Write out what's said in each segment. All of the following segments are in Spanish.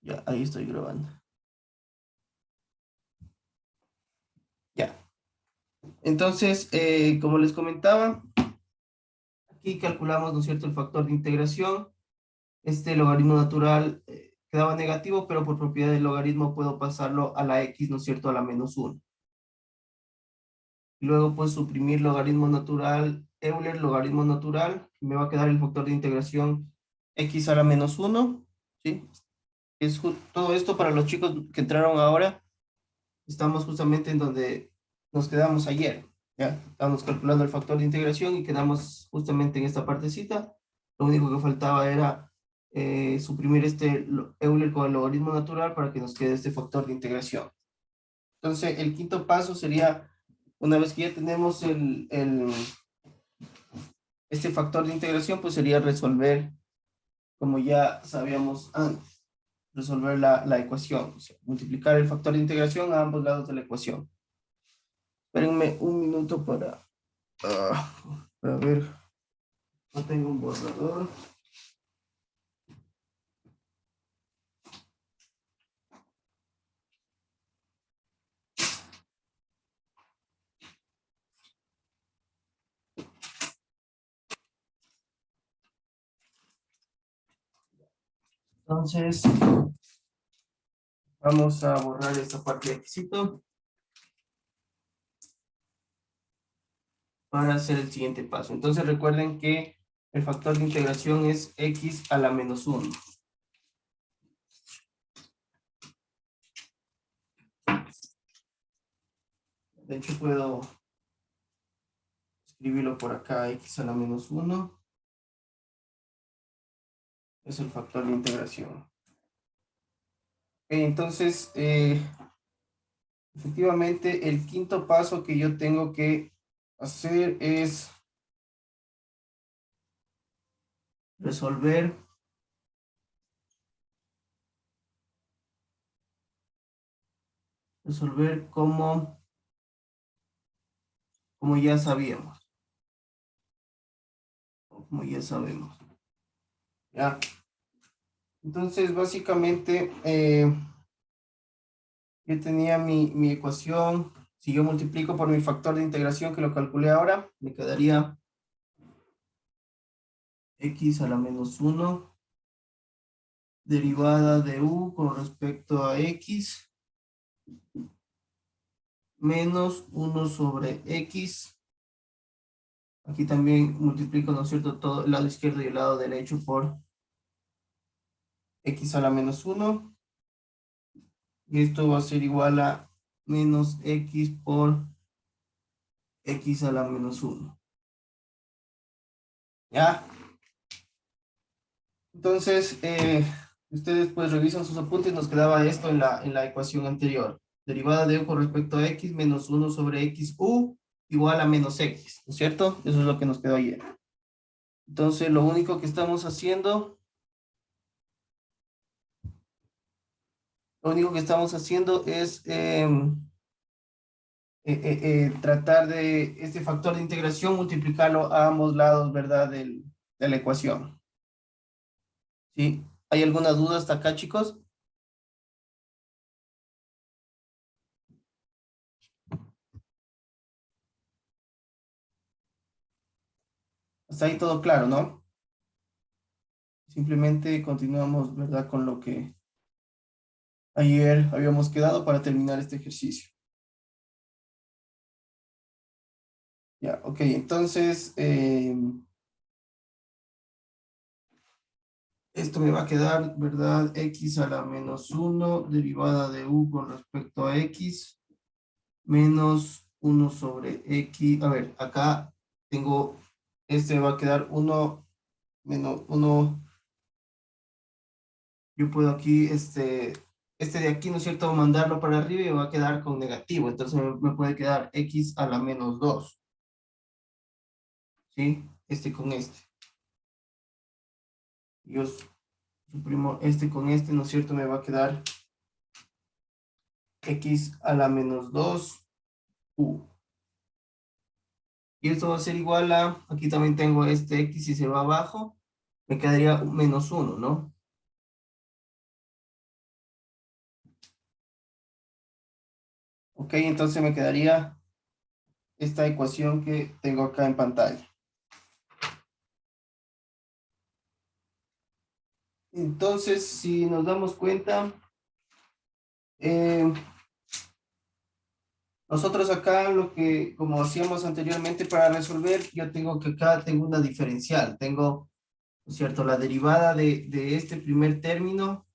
Ya, ahí estoy grabando. Ya. Entonces, como les comentaba, aquí calculamos, ¿no es cierto?, el factor de integración. Este logaritmo natural quedaba negativo, pero por propiedad del logaritmo puedo pasarlo a la x, ¿no es cierto?, a la menos 1. Y luego, pues, suprimir logaritmo natural, Euler, logaritmo natural, y me va a quedar el factor de integración x a la menos 1, ¿sí? Todo esto para los chicos que entraron ahora. Estamos justamente en donde nos quedamos ayer, ¿ya? Estamos calculando el factor de integración y quedamos justamente en esta partecita. Lo único que faltaba era suprimir este Euler con el logaritmo natural para que nos quede este factor de integración. Entonces, el quinto paso sería, una vez que ya tenemos este factor de integración, pues sería resolver, como ya sabíamos antes, resolver la ecuación, o sea, multiplicar el factor de integración a ambos lados de la ecuación. Espérenme un minuto para ver. No tengo un borrador. Entonces, vamos a borrar esta parte de requisito para hacer el siguiente paso. Entonces, recuerden que el factor de integración es x a la menos 1. De hecho, puedo escribirlo por acá, x a la menos 1. Es el factor de integración. Entonces, efectivamente, el quinto paso que yo tengo que hacer es resolver como ya sabíamos, como ya sabemos. ¿Ya? Entonces, básicamente, yo tenía mi ecuación. Si yo multiplico por mi factor de integración, que lo calculé ahora, me quedaría x a la menos 1 derivada de u con respecto a x menos 1 sobre x. Aquí también multiplico, ¿no es cierto?, todo el lado izquierdo y el lado derecho por x a la menos 1. Y esto va a ser igual a menos x por x a la menos 1. ¿Ya? Entonces, ustedes pues revisan sus apuntes, nos quedaba esto en la ecuación anterior. Derivada de u con respecto a x menos 1 sobre x u igual a menos x, ¿no es cierto? Eso es lo que nos quedó ayer. Entonces, lo único que estamos haciendo, es tratar de este factor de integración, multiplicarlo a ambos lados, ¿verdad? De la ecuación. ¿Sí? ¿Hay alguna duda hasta acá, chicos? Hasta ahí todo claro, ¿no? Simplemente continuamos, ¿verdad? Con lo que ayer habíamos quedado para terminar este ejercicio. Ya, ok, entonces esto me va a quedar, ¿verdad? X a la menos 1 derivada de u con respecto a x menos 1 sobre x. A ver, acá tengo, este me va a quedar 1 menos 1. Yo puedo aquí, este de aquí, ¿no es cierto?, mandarlo para arriba y va a quedar con negativo. Entonces me puede quedar x a la menos 2. ¿Sí? Este con este. Yo suprimo este con este, ¿no es cierto? Me va a quedar x a la menos 2 u. Y esto va a ser igual a, aquí también tengo este x y se va abajo, me quedaría menos 1, ¿no? Ok, entonces me quedaría esta ecuación que tengo acá en pantalla. Entonces, si nos damos cuenta, eh, nosotros acá lo que, como hacíamos anteriormente para resolver, yo tengo que acá tengo una diferencial, tengo, ¿no es cierto?, la derivada de este primer término,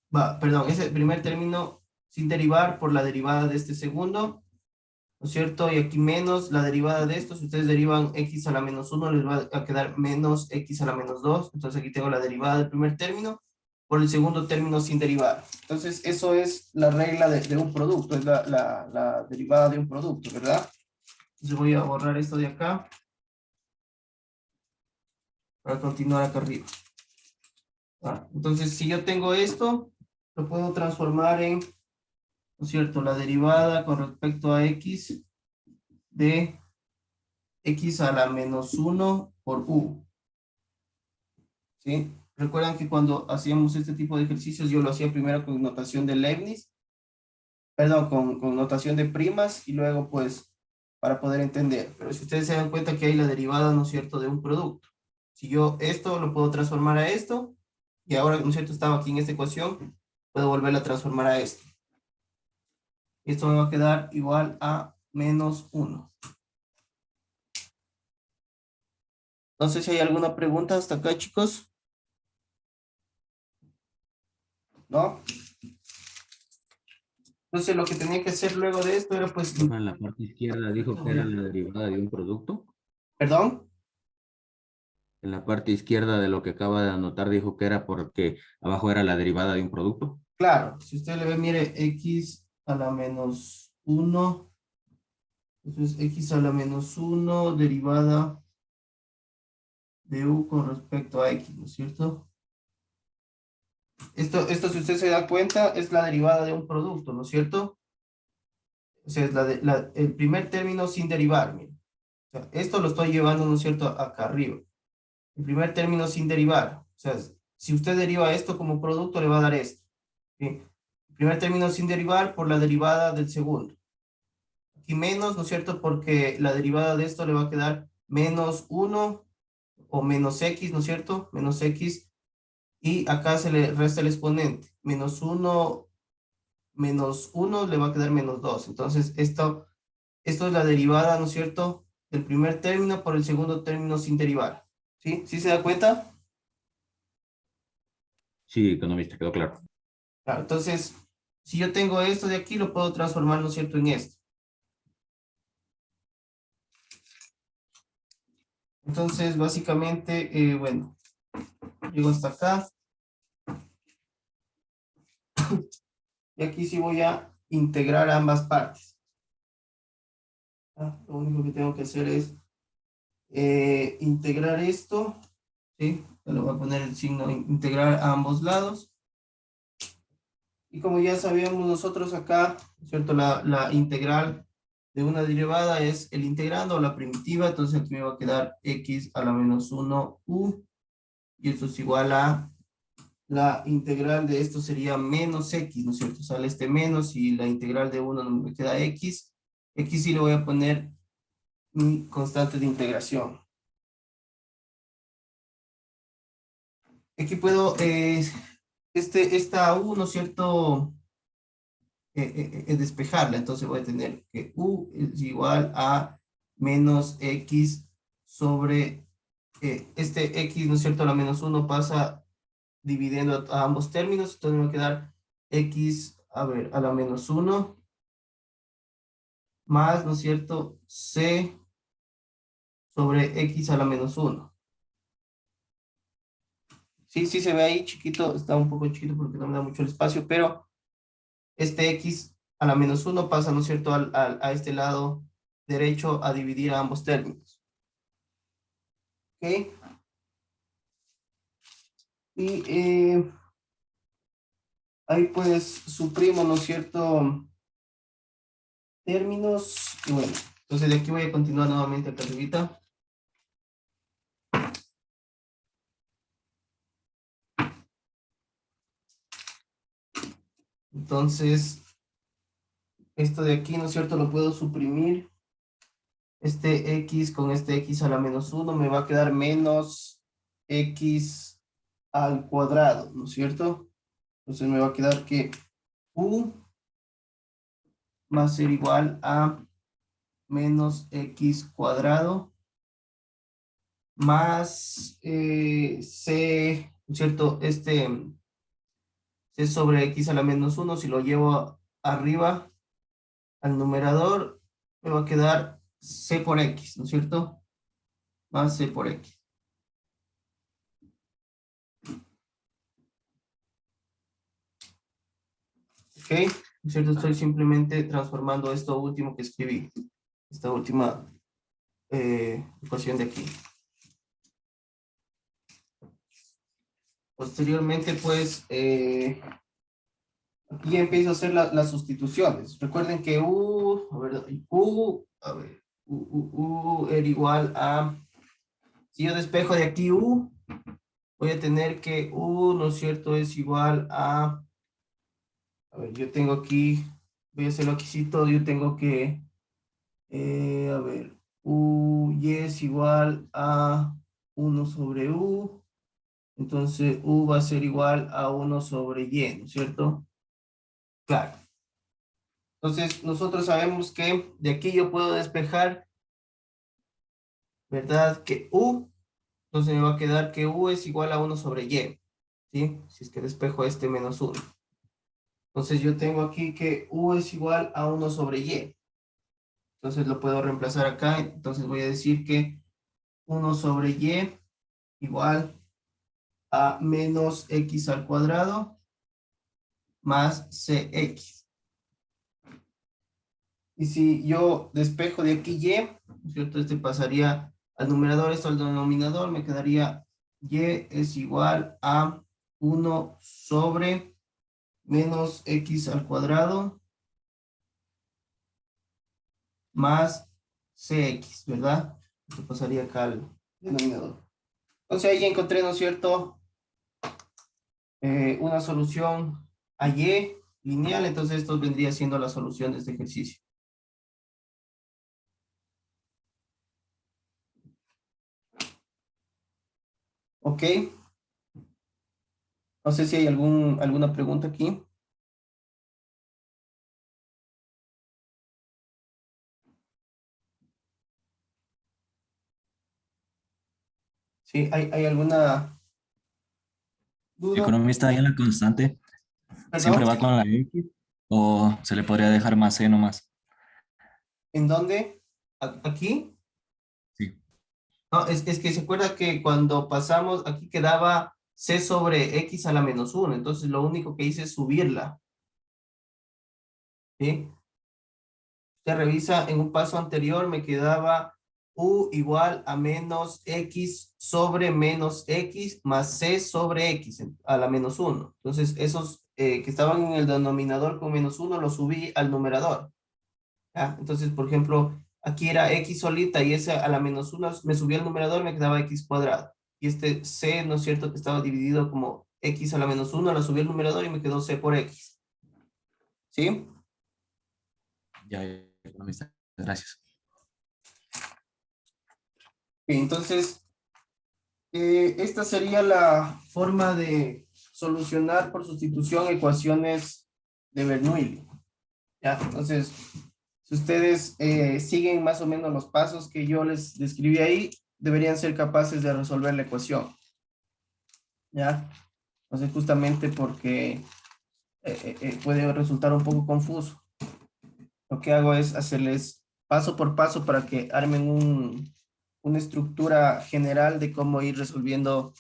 perdón, ese primer término sin derivar por la derivada de este segundo, ¿no es cierto? Y aquí menos la derivada de esto, si ustedes derivan x a la menos 1, les va a quedar menos x a la menos 2. Entonces aquí tengo la derivada del primer término por el segundo término sin derivar. Entonces eso es la regla de un producto, es la derivada de un producto, ¿verdad? Entonces voy a borrar esto de acá para continuar acá arriba. Entonces si yo tengo esto, lo puedo transformar en, ¿no es cierto?, la derivada con respecto a x de x a la menos 1 por u. ¿Sí? Recuerdan que cuando hacíamos este tipo de ejercicios yo lo hacía primero con notación de Leibniz, perdón, con notación de primas y luego pues para poder entender. Pero si ustedes se dan cuenta que hay la derivada, ¿no es cierto?, de un producto. Si yo esto lo puedo transformar a esto y ahora, ¿no es cierto?, estaba aquí en esta ecuación, puedo volverla a transformar a esto. Esto me va a quedar igual a menos 1. No sé si hay alguna pregunta hasta acá, chicos. ¿No? Entonces lo que tenía que hacer luego de esto era pues... Profe, en la parte izquierda dijo que era la derivada de un producto. ¿Perdón? En la parte izquierda de lo que acaba de anotar dijo que era porque abajo era la derivada de un producto. Claro, si usted le ve, mire, x a la menos 1, entonces x a la menos 1 derivada de u con respecto a x, ¿no es cierto? Esto, si usted se da cuenta, es la derivada de un producto, ¿no es cierto? O sea, es el primer término sin derivar, mire. O sea, esto lo estoy llevando, ¿no es cierto?, acá arriba. El primer término sin derivar. O sea, si usted deriva esto como producto, le va a dar esto. ¿Sí? El primer término sin derivar por la derivada del segundo. Aquí menos, ¿no es cierto? Porque la derivada de esto le va a quedar menos 1 o menos x, ¿no es cierto? Menos x. Y acá se le resta el exponente. Menos 1 le va a quedar menos 2. Entonces, esto es la derivada, ¿no es cierto?, del primer término por el segundo término sin derivar. ¿Sí? ¿Sí se da cuenta? Sí, economista, quedó claro. Claro, entonces, si yo tengo esto de aquí, lo puedo transformar, ¿no es cierto?, en esto. Entonces, básicamente, bueno, llego hasta acá. Y aquí sí voy a integrar ambas partes. Lo único que tengo que hacer es integrar esto. ¿Sí? Le voy a poner el signo integrar a ambos lados. Y como ya sabíamos nosotros acá, ¿cierto? La integral de una derivada es el integrando o la primitiva. Entonces aquí me va a quedar x a la menos 1 u. Y esto es igual a la integral de esto sería menos x, ¿no es cierto? Sale este menos y la integral de 1 me queda x. X sí le voy a poner mi constante de integración. Aquí puedo, esta u, ¿no es cierto?, despejarla. Entonces voy a tener que u es igual a menos x sobre, este x, ¿no es cierto?, la menos 1 pasa dividiendo a ambos términos. Entonces me va a quedar x, a ver, a la menos 1 más, ¿no es cierto?, c sobre x a la menos 1. Sí, sí se ve ahí chiquito, está un poco chiquito porque no me da mucho el espacio, pero este x a la menos 1 pasa, ¿no es cierto?, a este lado derecho a dividir a ambos términos. ¿Ok? Y ahí pues suprimo, ¿no es cierto?, términos. Y bueno, entonces de aquí voy a continuar nuevamente acá arribita. Entonces, Esto de aquí, ¿no es cierto? Lo puedo suprimir. Este x con este x a la menos 1 me va a quedar menos x al cuadrado, ¿no es cierto? Entonces me va a quedar que u va a ser igual a menos x cuadrado más c, ¿no es cierto? C sobre x a la menos 1, si lo llevo arriba al numerador, me va a quedar c por x, ¿no es cierto? Más c por x. ¿Ok? ¿No es cierto? Estoy simplemente transformando esto último que escribí. Esta última ecuación de aquí. Posteriormente, pues, aquí ya empiezo a hacer las sustituciones. Recuerden que U era igual a, si yo despejo de aquí U, voy a tener que U, ¿no es cierto?, es igual a ver, yo tengo aquí, voy a hacerlo aquí todo, yo tengo que, a ver, U y es igual a 1 sobre U, entonces U va a ser igual a 1 sobre Y, ¿no es cierto? Claro. Entonces, nosotros sabemos que de aquí yo puedo despejar, ¿verdad? Que U, entonces me va a quedar que U es igual a 1 sobre Y, ¿sí? Si es que despejo este menos 1. Entonces yo tengo aquí que U es igual a 1 sobre Y. Entonces lo puedo reemplazar acá. Entonces voy a decir que 1 sobre Y igual a menos X al cuadrado más CX. Y si yo despejo de aquí Y, ¿no es cierto? Este pasaría al numerador, esto al denominador, me quedaría Y es igual a 1 sobre menos X al cuadrado más CX, ¿verdad? Esto pasaría acá al denominador. Entonces ahí ya encontré, ¿no es cierto? Una solución a Y lineal, entonces esto vendría siendo la solución de este ejercicio. ¿Ok? No sé si hay alguna pregunta aquí. ¿Sí? ¿Hay alguna duda? Economista ahí en la constante, ¿Perdón? ¿siempre va con la X o se le podría dejar más C nomás? ¿En dónde? ¿Aquí? Sí. No, es que se acuerda que cuando pasamos, aquí quedaba C sobre X a la menos 1, entonces lo único que hice es subirla, ¿sí? Usted revisa, en un paso anterior me quedaba U igual a menos X sobre menos X más C sobre X a la menos 1. Entonces, esos que estaban en el denominador con menos 1 los subí al numerador. ¿Ya? Entonces, por ejemplo, aquí era X solita y ese a la menos 1 me subí al numerador, me quedaba X cuadrado. Y este C, ¿no es cierto?, que estaba dividido como X a la menos 1, la subí al numerador y me quedó C por X. ¿Sí? Ya, economista, gracias. Entonces, esta sería la forma de solucionar por sustitución ecuaciones de Bernoulli. ¿Ya? Entonces, si ustedes siguen más o menos los pasos que yo les describí ahí, deberían ser capaces de resolver la ecuación. ¿Ya? Entonces, justamente porque puede resultar un poco confuso. Lo que hago es hacerles paso por paso para que armen una estructura general de cómo ir resolviendo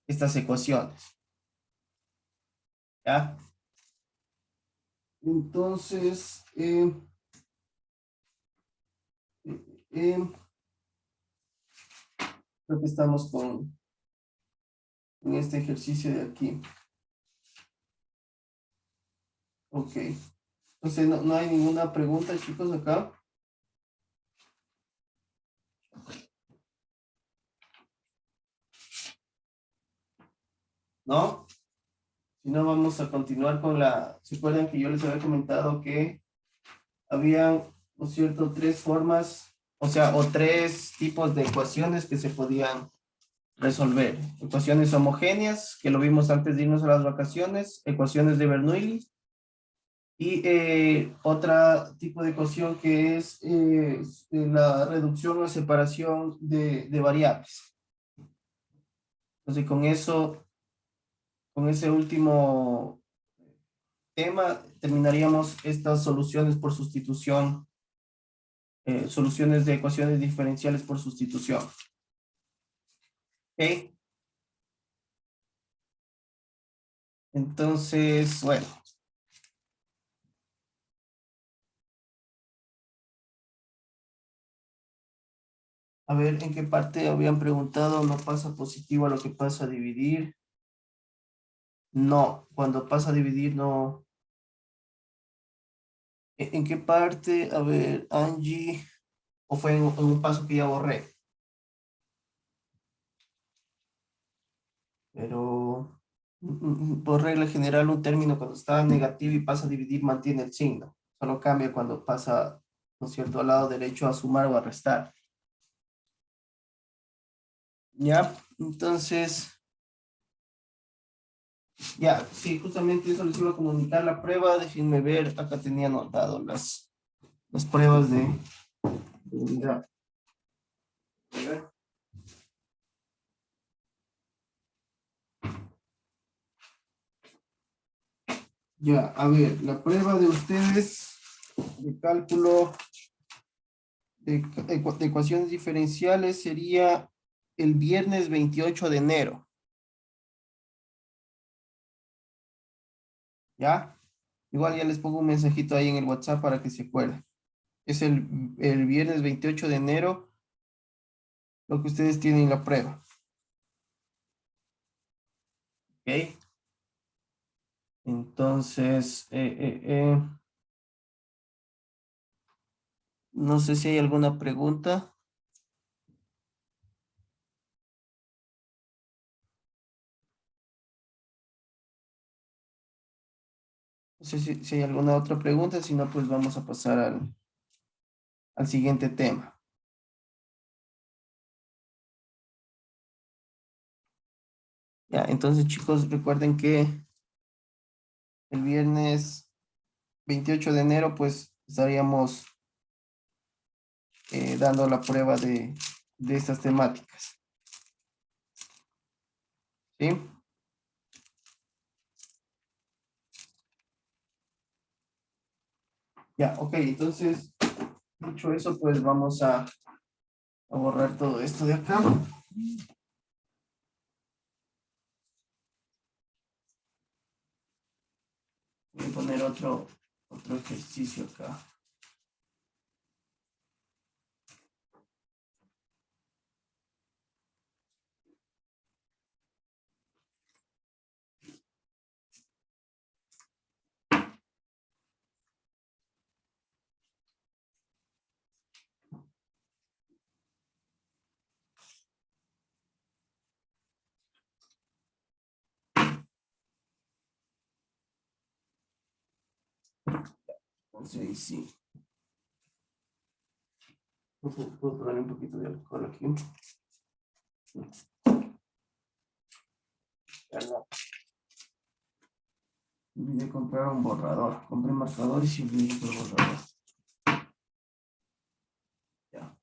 estas ecuaciones. ¿Ya? Entonces, eh, creo que estamos en este ejercicio de aquí. Ok. Entonces, no hay ninguna pregunta, chicos, acá. ¿No? Si no, vamos a continuar con la... ¿Se acuerdan que yo les había comentado que habían, ¿no es cierto?, tres formas, o sea, o tres tipos de ecuaciones que se podían resolver. Ecuaciones homogéneas, que lo vimos antes de irnos a las vacaciones, ecuaciones de Bernoulli, y otro tipo de ecuación que es la reducción o separación de variables. Entonces, con eso, con ese último tema, terminaríamos estas soluciones por sustitución, soluciones de ecuaciones diferenciales por sustitución. ¿Ok? Entonces, bueno. A ver, ¿en qué parte habían preguntado? ¿No pasa positivo a lo que pasa a dividir? No, cuando pasa a dividir no. ¿En qué parte? A ver, Angie, o fue en un paso que ya borré. Pero por regla general un término cuando está negativo y pasa a dividir mantiene el signo. Solo cambia cuando pasa, ¿no es cierto?, al lado derecho a sumar o a restar. ¿Ya? Entonces, ya, sí, justamente eso les iba a comunicar la prueba. Déjenme ver, acá tenía anotado las pruebas de unidad. A ver. Ya, a ver, la prueba de ustedes de cálculo de ecuaciones diferenciales sería el viernes 28 de enero. ¿Ya? Igual ya les pongo un mensajito ahí en el WhatsApp para que se acuerden. Es el viernes 28 de enero lo que ustedes tienen la prueba. ¿Ok? Entonces, no sé si hay alguna pregunta. No sé si hay alguna otra pregunta, si no, pues vamos a pasar al siguiente tema. Ya, entonces chicos, recuerden que el viernes 28 de enero, pues estaríamos dando la prueba de estas temáticas. ¿Sí? Ya, ok, entonces, dicho eso, pues vamos a borrar todo esto de acá. Voy a poner otro ejercicio acá. Entonces, ahí sí. Puedo poner un poquito de alcohol aquí. Ya no. Olvidé comprar un borrador. Compré marcador y sí olvidé el borrador. Ya.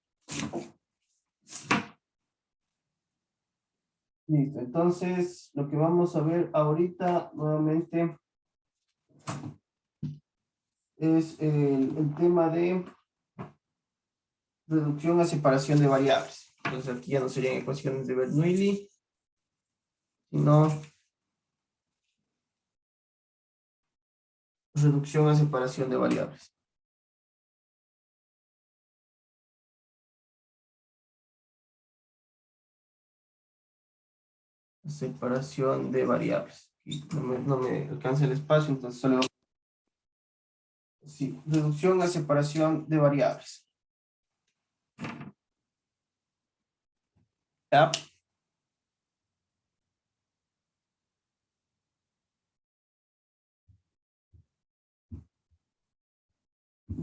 Listo. Entonces, lo que vamos a ver ahorita nuevamente es el tema de reducción a separación de variables. Entonces, aquí ya no serían ecuaciones de Bernoulli, sino reducción a separación de variables. Separación de variables. Y no me alcanza el espacio, entonces solo... Sí, reducción a separación de variables. ¿Ya?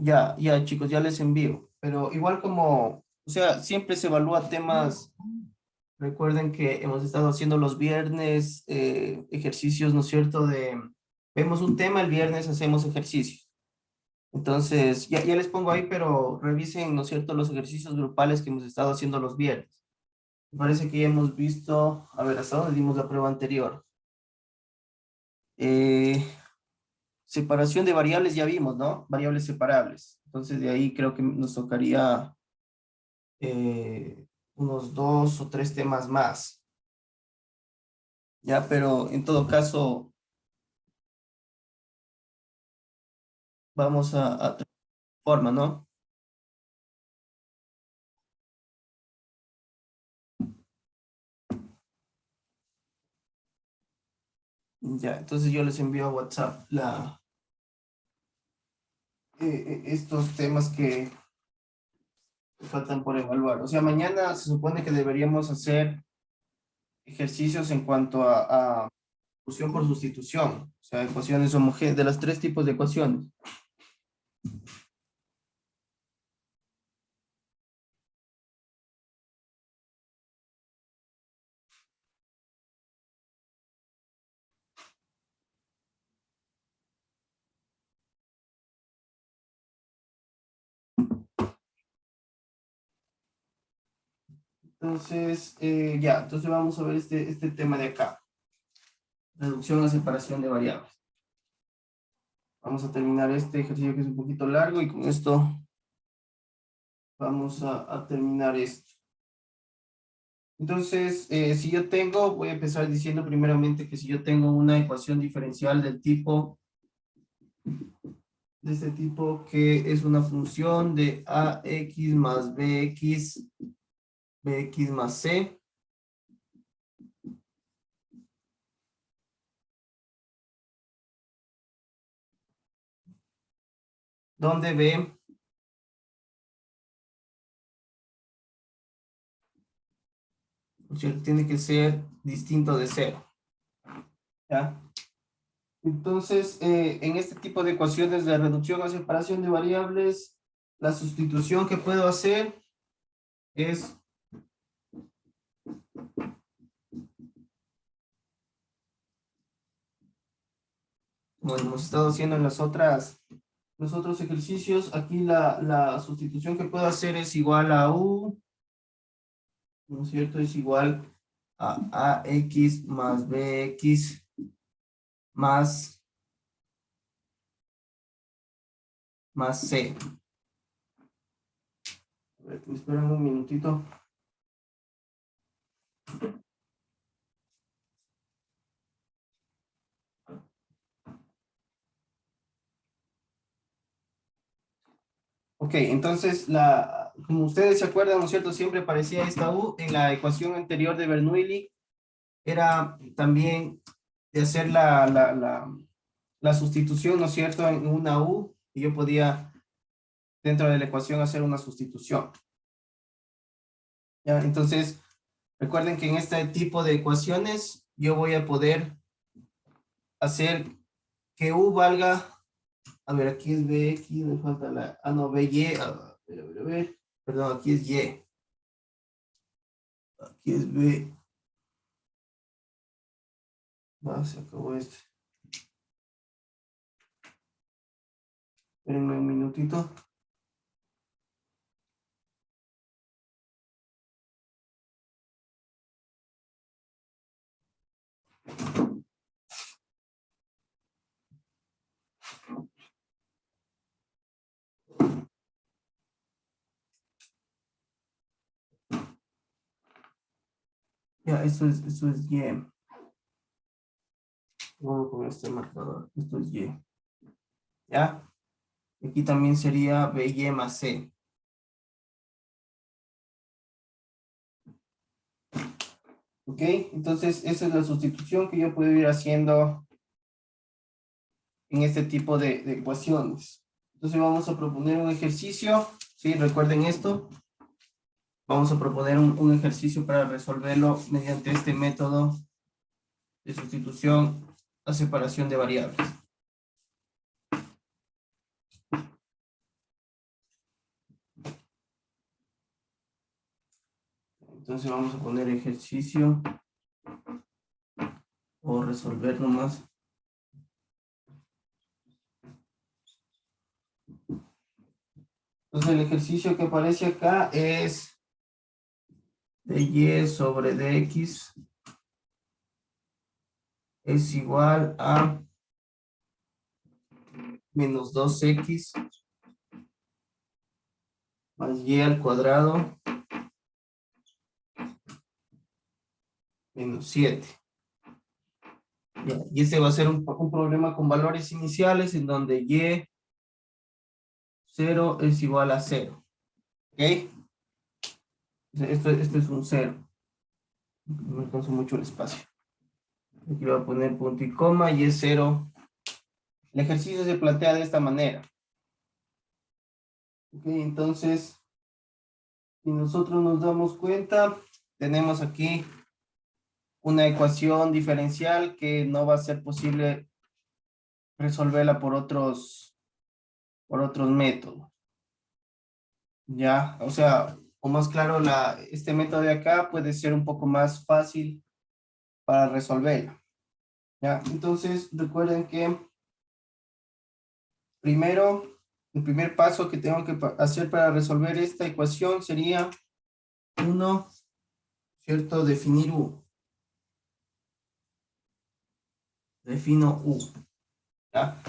Ya, chicos, ya les envío. Pero igual como, o sea, siempre se evalúa temas. Recuerden que hemos estado haciendo los viernes ejercicios, ¿no es cierto? Vemos un tema, el viernes hacemos ejercicios. Entonces, ya les pongo ahí, pero revisen, ¿no es cierto?, los ejercicios grupales que hemos estado haciendo los viernes. Me parece que ya hemos visto, a ver, hasta dónde dimos la prueba anterior. Eh, Separación de variables ya vimos, ¿no? Variables separables. Entonces, de ahí creo que nos tocaría unos 2 o 3 temas más. Ya, pero en todo caso, vamos a forma, ¿no? Ya, entonces yo les envío a WhatsApp estos temas que faltan por evaluar. O sea, mañana se supone que deberíamos hacer ejercicios en cuanto a fusión por sustitución. O sea, ecuaciones homogéneas, de los 3 tipos de ecuaciones. Entonces, ya, entonces vamos a ver este tema de acá. Reducción a separación de variables. Vamos a terminar este ejercicio que es un poquito largo y con esto vamos a terminar esto. Entonces, si yo tengo, voy a empezar diciendo primeramente que si yo tengo una ecuación diferencial del tipo, de este tipo que es una función de ax más bx más c, donde b, o sea, tiene que ser distinto de 0. ¿Ya? Entonces, en este tipo de ecuaciones de reducción a separación de variables, la sustitución que puedo hacer es, como hemos estado haciendo en los otros ejercicios, aquí la sustitución que puedo hacer es igual a u, ¿no es cierto? Es igual a ax más bx más c. A ver, esperen un minutito. Ok, entonces, como ustedes se acuerdan, ¿no es cierto? Siempre aparecía esta u en la ecuación anterior de Bernoulli. Era también de hacer la sustitución, ¿no es cierto?, en una u, y yo podía, dentro de la ecuación, hacer una sustitución. ¿Ya? Entonces, recuerden que en este tipo de ecuaciones, yo voy a poder hacer que u valga, a ver, aquí es bx, me falta no, by, a ver, perdón, aquí es y, aquí es b, se acabó este. Espérenme un minutito. Ya, esto es y. Vamos con este marcador, esto es y. ¿Ya? Aquí también sería by más c. ¿Ok? Entonces, esa es la sustitución que yo puedo ir haciendo en este tipo de ecuaciones. Entonces, vamos a proponer un ejercicio. ¿Sí? Recuerden esto. Vamos a proponer un ejercicio para resolverlo mediante este método de sustitución a separación de variables. Entonces vamos a poner ejercicio o resolver nomás. Entonces el ejercicio que aparece acá es de y sobre dx es igual a menos 2x más y al cuadrado menos 7. Ya, y ese va a ser un problema con valores iniciales en donde y 0 es igual a 0. ¿Ok? Esto es un 0. No alcanzo mucho el espacio. Aquí voy a poner punto y coma y es 0. El ejercicio se plantea de esta manera. Ok, entonces, si nosotros nos damos cuenta, tenemos aquí una ecuación diferencial que no va a ser posible resolverla por otros métodos. Ya, o sea, o más claro, este método de acá puede ser un poco más fácil para resolverla. Ya, entonces recuerden que primero, el primer paso que tengo que hacer para resolver esta ecuación sería, uno, ¿cierto? Definir U. Defino U. ¿Ya?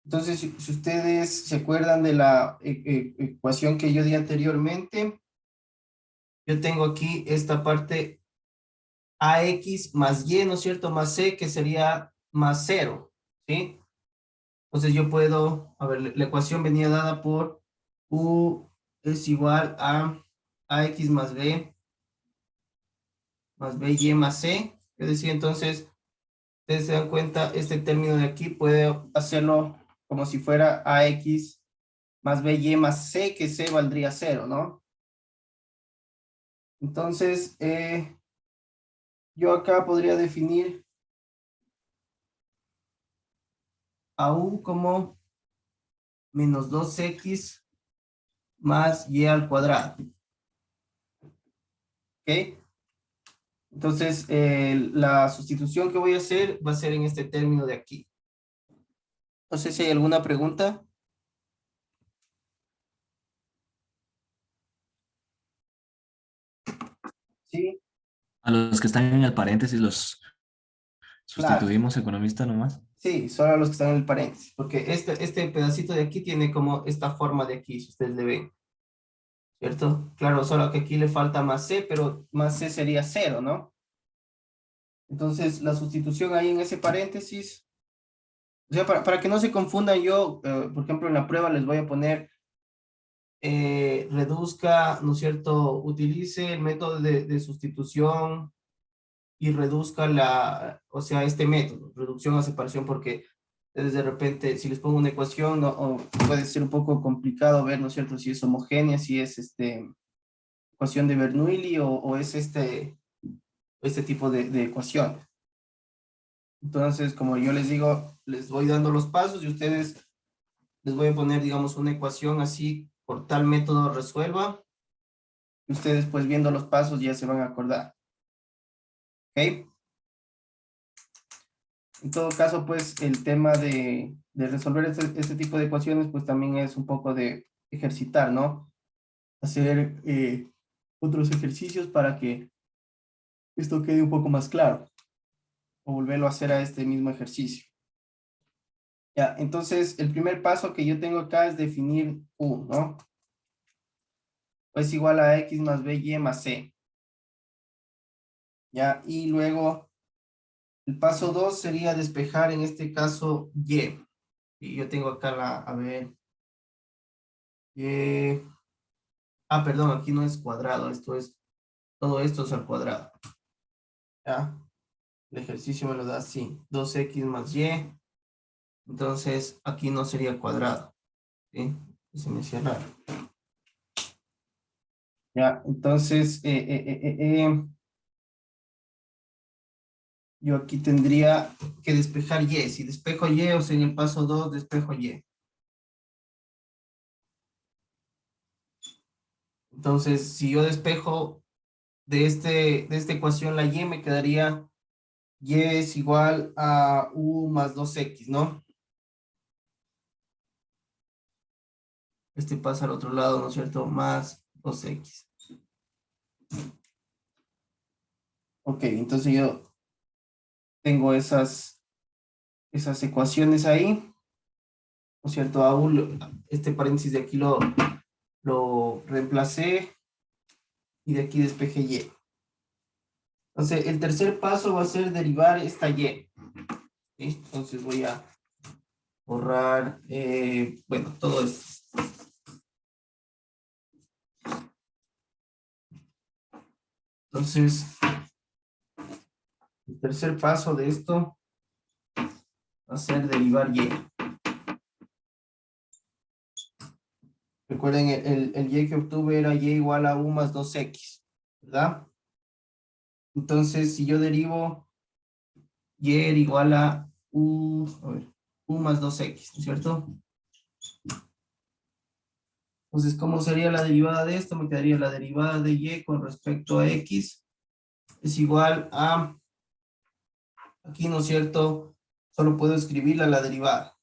Entonces, si ustedes se acuerdan de la ecuación que yo di anteriormente, yo tengo aquí esta parte AX más Y, ¿no es cierto? Más C, que sería más 0, ¿sí? Entonces yo puedo, a ver, la ecuación venía dada por U es igual a AX más B y más C. Es decir, entonces, ustedes se dan cuenta, este término de aquí puede hacerlo como si fuera AX más BY más C, que C valdría 0, ¿no? Entonces, yo acá podría definir a U como menos 2x más y al cuadrado. ¿Ok? Entonces, la sustitución que voy a hacer va a ser en este término de aquí. No sé si hay alguna pregunta. Sí, A los que están en el paréntesis los claro. sustituimos economista nomás. Sí, solo los que están en el paréntesis, porque este pedacito de aquí tiene como esta forma de aquí, si ustedes le ven, ¿cierto? Claro, solo que aquí le falta más C, pero más C sería 0, ¿no? Entonces, la sustitución ahí en ese paréntesis, o sea, para que no se confundan, yo, por ejemplo, en la prueba les voy a poner reduzca, ¿no es cierto? Utilice el método de sustitución y reduzca o sea, este método, reducción a separación, porque de repente, si les pongo una ecuación, no, puede ser un poco complicado ver, ¿no es cierto? Si es homogénea, si es ecuación de Bernoulli o es este tipo de ecuaciones. Entonces, como yo les digo, les voy dando los pasos y ustedes les voy a poner, digamos, una ecuación así, por tal método resuelva. Y ustedes, pues, viendo los pasos ya se van a acordar. ¿Ok? En todo caso, pues, el tema de resolver este tipo de ecuaciones, pues, también es un poco de ejercitar, ¿no? Hacer otros ejercicios para que esto quede un poco más claro. O volverlo a hacer a este mismo ejercicio. Ya, entonces, el primer paso que yo tengo acá es definir U, ¿no? Es igual a X más B, Y más C. Ya, y luego, el paso 2 sería despejar, en este caso, Y. Y yo tengo acá a ver, Y. Ah, perdón, aquí no es cuadrado, todo esto es al cuadrado. Ya, el ejercicio me lo da así, 2x más Y. Entonces, aquí no sería cuadrado. ¿Sí? Se me cierra. Ya, entonces, yo aquí tendría que despejar Y. Si despejo Y, o sea, en el paso 2 despejo Y. Entonces, si yo despejo de esta ecuación, la y me quedaría y es igual a u más 2x, ¿no? Este pasa al otro lado, ¿no es cierto? Más 2x. Ok, entonces yo tengo esas ecuaciones ahí, ¿no es cierto? A u, este paréntesis de aquí lo reemplacé y de aquí despejé y. Entonces, el tercer paso va a ser derivar esta y. ¿Sí? Entonces voy a borrar, bueno, todo esto. Entonces, el tercer paso de esto va a ser derivar y. Recuerden, el y que obtuve era y igual a u más 2x, ¿verdad? Entonces, si yo derivo y era igual a u más 2x, ¿no es cierto? Entonces, ¿cómo sería la derivada de esto? Me quedaría la derivada de y con respecto a x es igual a, aquí, ¿no es cierto? Solo puedo escribirla la derivada,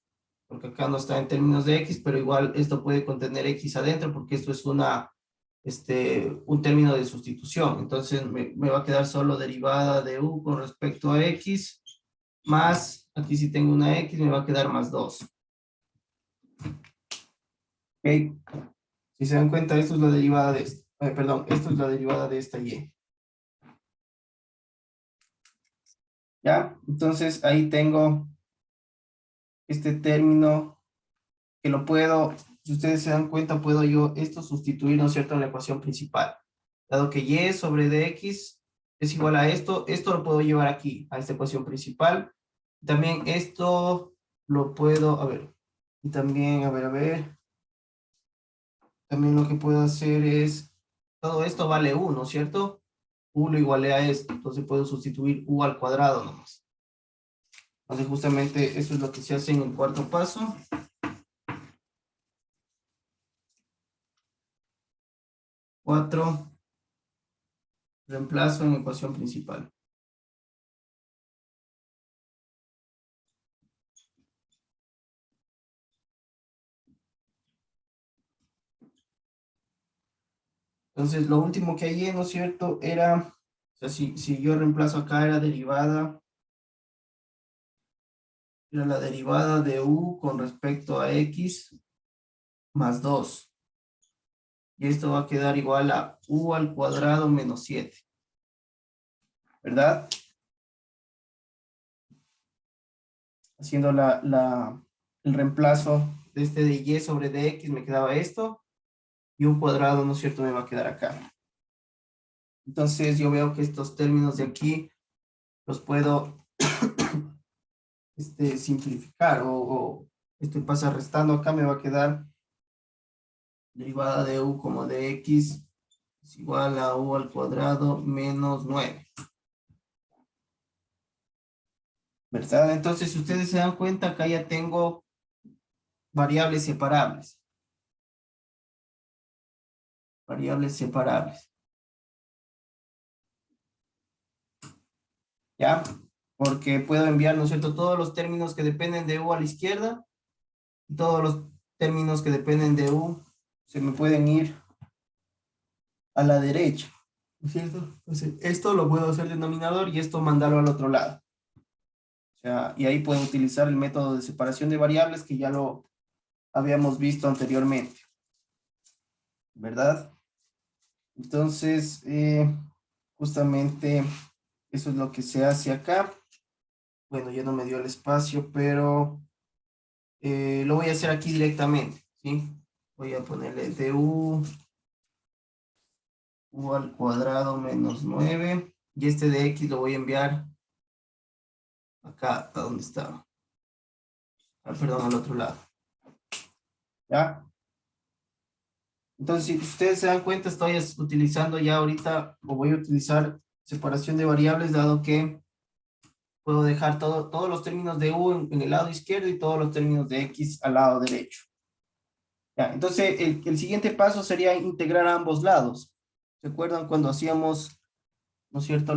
porque acá no está en términos de x, pero igual esto puede contener x adentro, porque esto es un término de sustitución. Entonces, me va a quedar solo derivada de u con respecto a x, más, aquí si tengo una x, me va a quedar más 2. ¿Ok? Si se dan cuenta, esto es la derivada de esto. Perdón, esto es la derivada de esta y. ¿Ya? Entonces, ahí tengo este término que lo puedo, si ustedes se dan cuenta, puedo yo esto sustituir, ¿no es cierto?, en la ecuación principal. Dado que y sobre dx es igual a esto lo puedo llevar aquí, a esta ecuación principal. También esto lo puedo, a ver, y también, a ver, también lo que puedo hacer es, todo esto vale u, ¿no es cierto? U lo igualé a esto, entonces puedo sustituir u al cuadrado nomás. Entonces justamente eso es lo que se hace en el cuarto paso. 4, reemplazo en ecuación principal. Entonces, lo último que hay, ¿no es cierto?, era, o sea, si yo reemplazo acá, era la derivada de u con respecto a x más 2. Y esto va a quedar igual a u al cuadrado menos 7. ¿Verdad? Haciendo el reemplazo de este de y sobre dx, me quedaba esto. Y un cuadrado, ¿no es cierto?, me va a quedar acá. Entonces, yo veo que estos términos de aquí los puedo simplificar o esto pasa restando acá, me va a quedar derivada de u como de x es igual a u al cuadrado menos 9. ¿Verdad? Entonces, si ustedes se dan cuenta, acá ya tengo variables separables. Variables separables. ¿Ya? Porque puedo enviar, ¿no es cierto?, todos los términos que dependen de u a la izquierda y todos los términos que dependen de u se me pueden ir a la derecha. ¿No es cierto? Entonces, esto lo puedo hacer denominador y esto mandarlo al otro lado. O sea, y ahí puedo utilizar el método de separación de variables que ya lo habíamos visto anteriormente. ¿Verdad? Entonces, justamente eso es lo que se hace acá. Bueno, ya no me dio el espacio, pero lo voy a hacer aquí directamente, ¿sí? Voy a ponerle de u al cuadrado menos 9, y este de x lo voy a enviar acá, a donde estaba. Perdón, al otro lado. ¿Ya? Entonces, si ustedes se dan cuenta, estoy utilizando ya ahorita, o voy a utilizar separación de variables, dado que puedo dejar todos los términos de u en el lado izquierdo y todos los términos de x al lado derecho. Ya, entonces, el siguiente paso sería integrar a ambos lados. ¿Se acuerdan cuando hacíamos ¿no es cierto?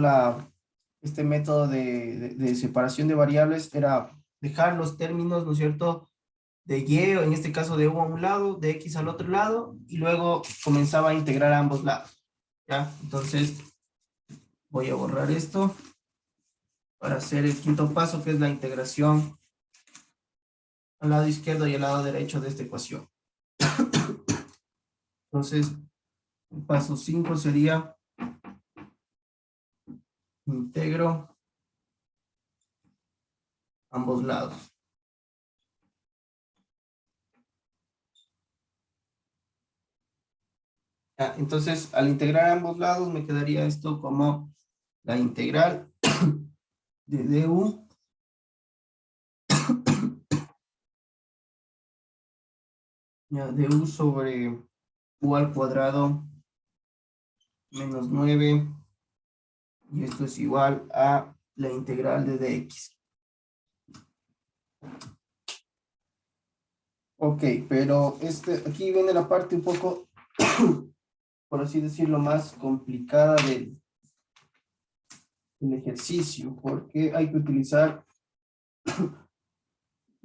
Este método de separación de variables era dejar los términos, ¿no es cierto? De y, o en este caso de u a un lado, de x al otro lado, y luego comenzaba a integrar a ambos lados, ¿ya? Entonces, voy a borrar esto para hacer el quinto paso, que es la integración al lado izquierdo y al lado derecho de esta ecuación. Entonces, el paso 5 sería integro ambos lados. Ya, entonces, al integrar ambos lados, me quedaría esto como la integral de du ya, du sobre u al cuadrado menos 9, y esto es igual a la integral de dx. Ok, pero aquí viene la parte un poco, por así decirlo, más complicada del ejercicio, porque hay que utilizar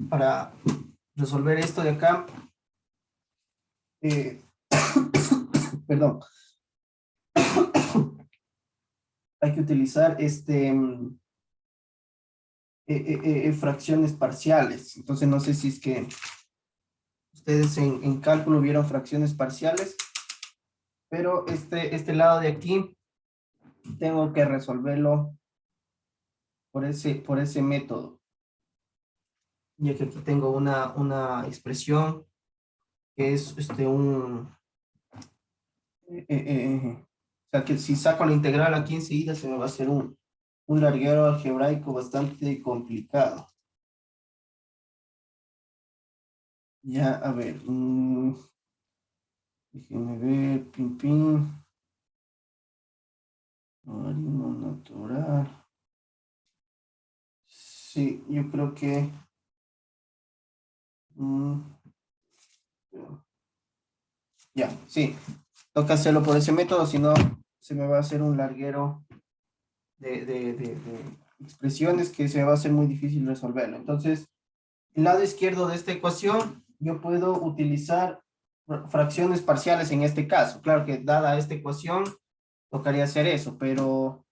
para resolver esto de acá, perdón, hay que utilizar fracciones parciales. Entonces no sé si es que ustedes en cálculo vieron fracciones parciales, pero este lado de aquí tengo que resolverlo por ese método, ya que aquí tengo una expresión que es o sea que si saco la integral aquí enseguida se me va a hacer un larguero algebraico bastante complicado. Ya, a ver, déjenme ver, logaritmo natural. Sí, yo creo que ya, sí, toca hacerlo por ese método, si no se me va a hacer un larguero de expresiones que se me va a hacer muy difícil resolverlo. Entonces, el lado izquierdo de esta ecuación, yo puedo utilizar fracciones parciales en este caso. Claro que dada esta ecuación, tocaría hacer eso, pero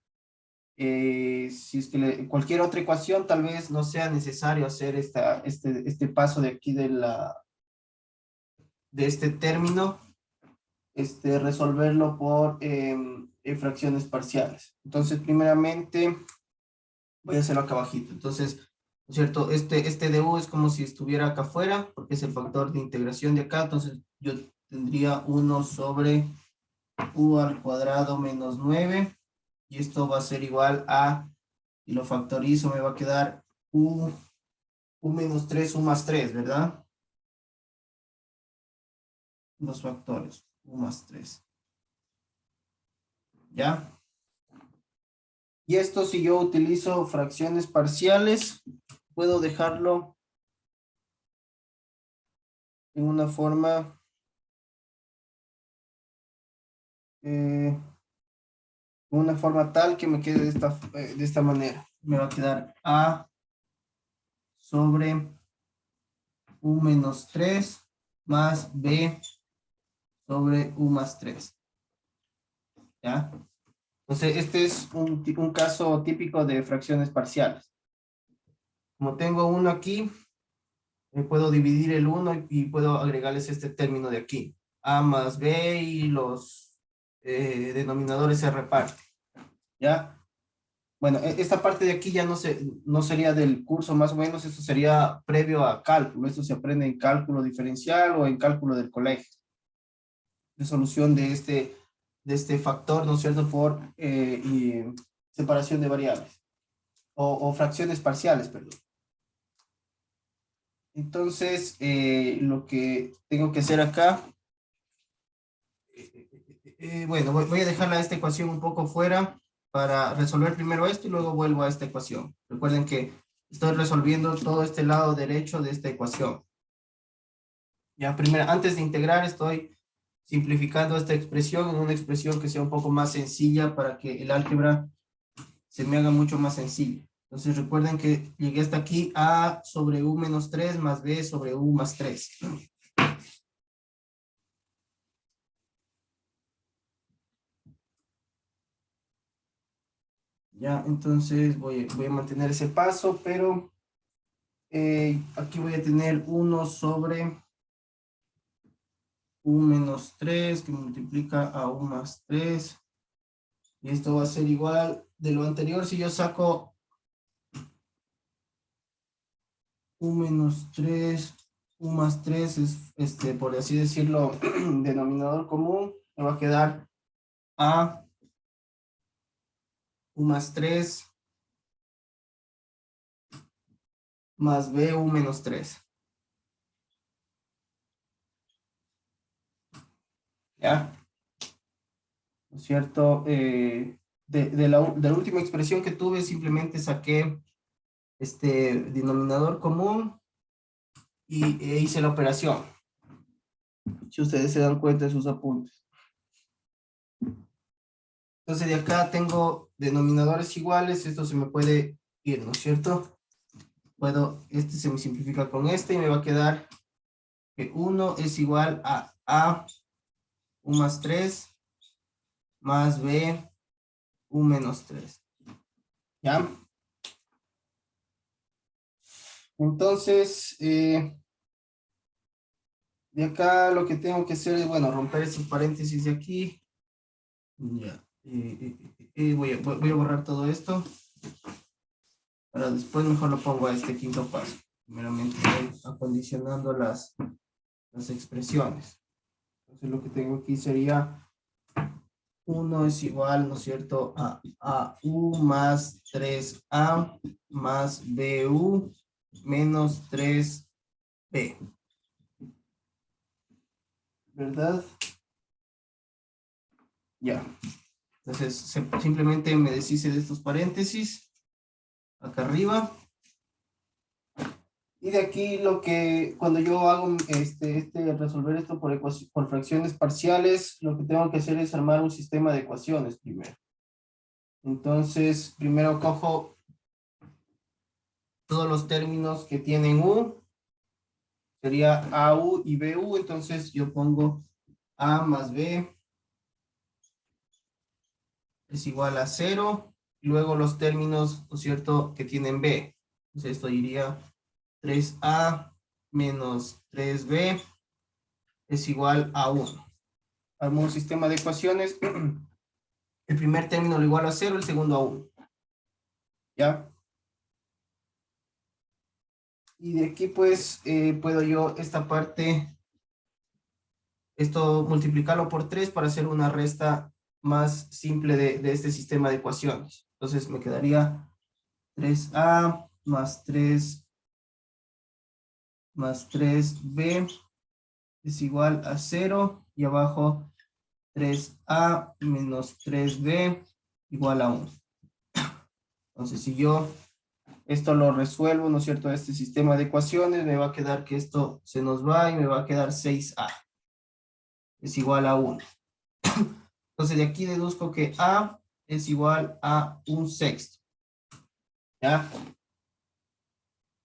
si es que cualquier otra ecuación, tal vez no sea necesario hacer este paso de aquí de este término, resolverlo por fracciones parciales. Entonces, primeramente, voy a hacerlo acá abajito. Entonces, ¿no es cierto? Este de u es como si estuviera acá afuera, porque es el factor de integración de acá. Entonces, yo tendría 1 sobre u al cuadrado menos 9. Y esto va a ser igual a, y lo factorizo, me va a quedar u menos 3, u más 3, ¿verdad? Los factores, u más 3. ¿Ya? Y esto, si yo utilizo fracciones parciales, puedo dejarlo en una forma tal que me quede de esta manera. Me va a quedar a sobre u menos 3 más b sobre u más 3. ¿Ya? Entonces, este es un caso típico de fracciones parciales. Como tengo uno aquí, puedo dividir el 1 y puedo agregarles este término de aquí. A más b y los denominadores se reparten. ¿Ya? Bueno, esta parte de aquí ya no sería del curso más o menos, esto sería previo a cálculo. Esto se aprende en cálculo diferencial o en cálculo del colegio. Resolución de este factor, ¿no es cierto?, por y separación de variables. O fracciones parciales, perdón. Entonces, lo que tengo que hacer acá, bueno, voy a dejar esta ecuación un poco fuera para resolver primero esto y luego vuelvo a esta ecuación. Recuerden que estoy resolviendo todo este lado derecho de esta ecuación. Ya primero, antes de integrar, estoy simplificando esta expresión en una expresión que sea un poco más sencilla para que el álgebra se me haga mucho más sencillo. Entonces recuerden que llegué hasta aquí a sobre u menos 3 más b sobre u más 3. Ya, entonces voy a mantener ese paso, pero aquí voy a tener 1 sobre u menos 3 que multiplica a u más 3. Y esto va a ser igual de lo anterior. Si yo saco u menos 3, u más 3 es, por así decirlo, denominador común, me va a quedar a u más 3 más b u menos 3. ¿Ya? ¿No es cierto? De la última expresión que tuve, simplemente saqué este denominador común e hice la operación. Si ustedes se dan cuenta de sus apuntes. Entonces de acá tengo denominadores iguales, esto se me puede ir, ¿no es cierto? Este se me simplifica con este y me va a quedar que 1 es igual a u más 3 más b u menos 3. ¿Ya? Entonces, de acá lo que tengo que hacer es, bueno, romper estos paréntesis de aquí. Ya. Voy a borrar todo esto. Para después mejor lo pongo a este quinto paso. Primeramente voy acondicionando las expresiones. Entonces lo que tengo aquí sería 1 es igual, ¿no es cierto?, a u más 3a más bu menos 3b. ¿Verdad? Ya. Entonces simplemente me deshice de estos paréntesis acá arriba. Y de aquí lo que, cuando yo hago resolver esto por fracciones parciales, lo que tengo que hacer es armar un sistema de ecuaciones primero. Entonces, primero cojo todos los términos que tienen u, sería AU y BU, entonces yo pongo A más B es igual a 0, y luego los términos, ¿no es cierto?, que tienen B. Entonces esto iría 3A menos 3B es igual a 1. Armo un sistema de ecuaciones. El primer término lo igual a 0, el segundo a 1. ¿Ya? Y de aquí pues puedo yo esta parte, esto multiplicarlo por 3 para hacer una resta más simple de este sistema de ecuaciones. Entonces me quedaría 3A más 3 más 3B es igual a 0, y abajo 3A menos 3B igual a 1. Entonces si yo esto lo resuelvo, ¿no es cierto?, este sistema de ecuaciones, me va a quedar que esto se nos va y me va a quedar 6A es igual a 1. Entonces de aquí deduzco que A es igual a 1/6. ¿Ya?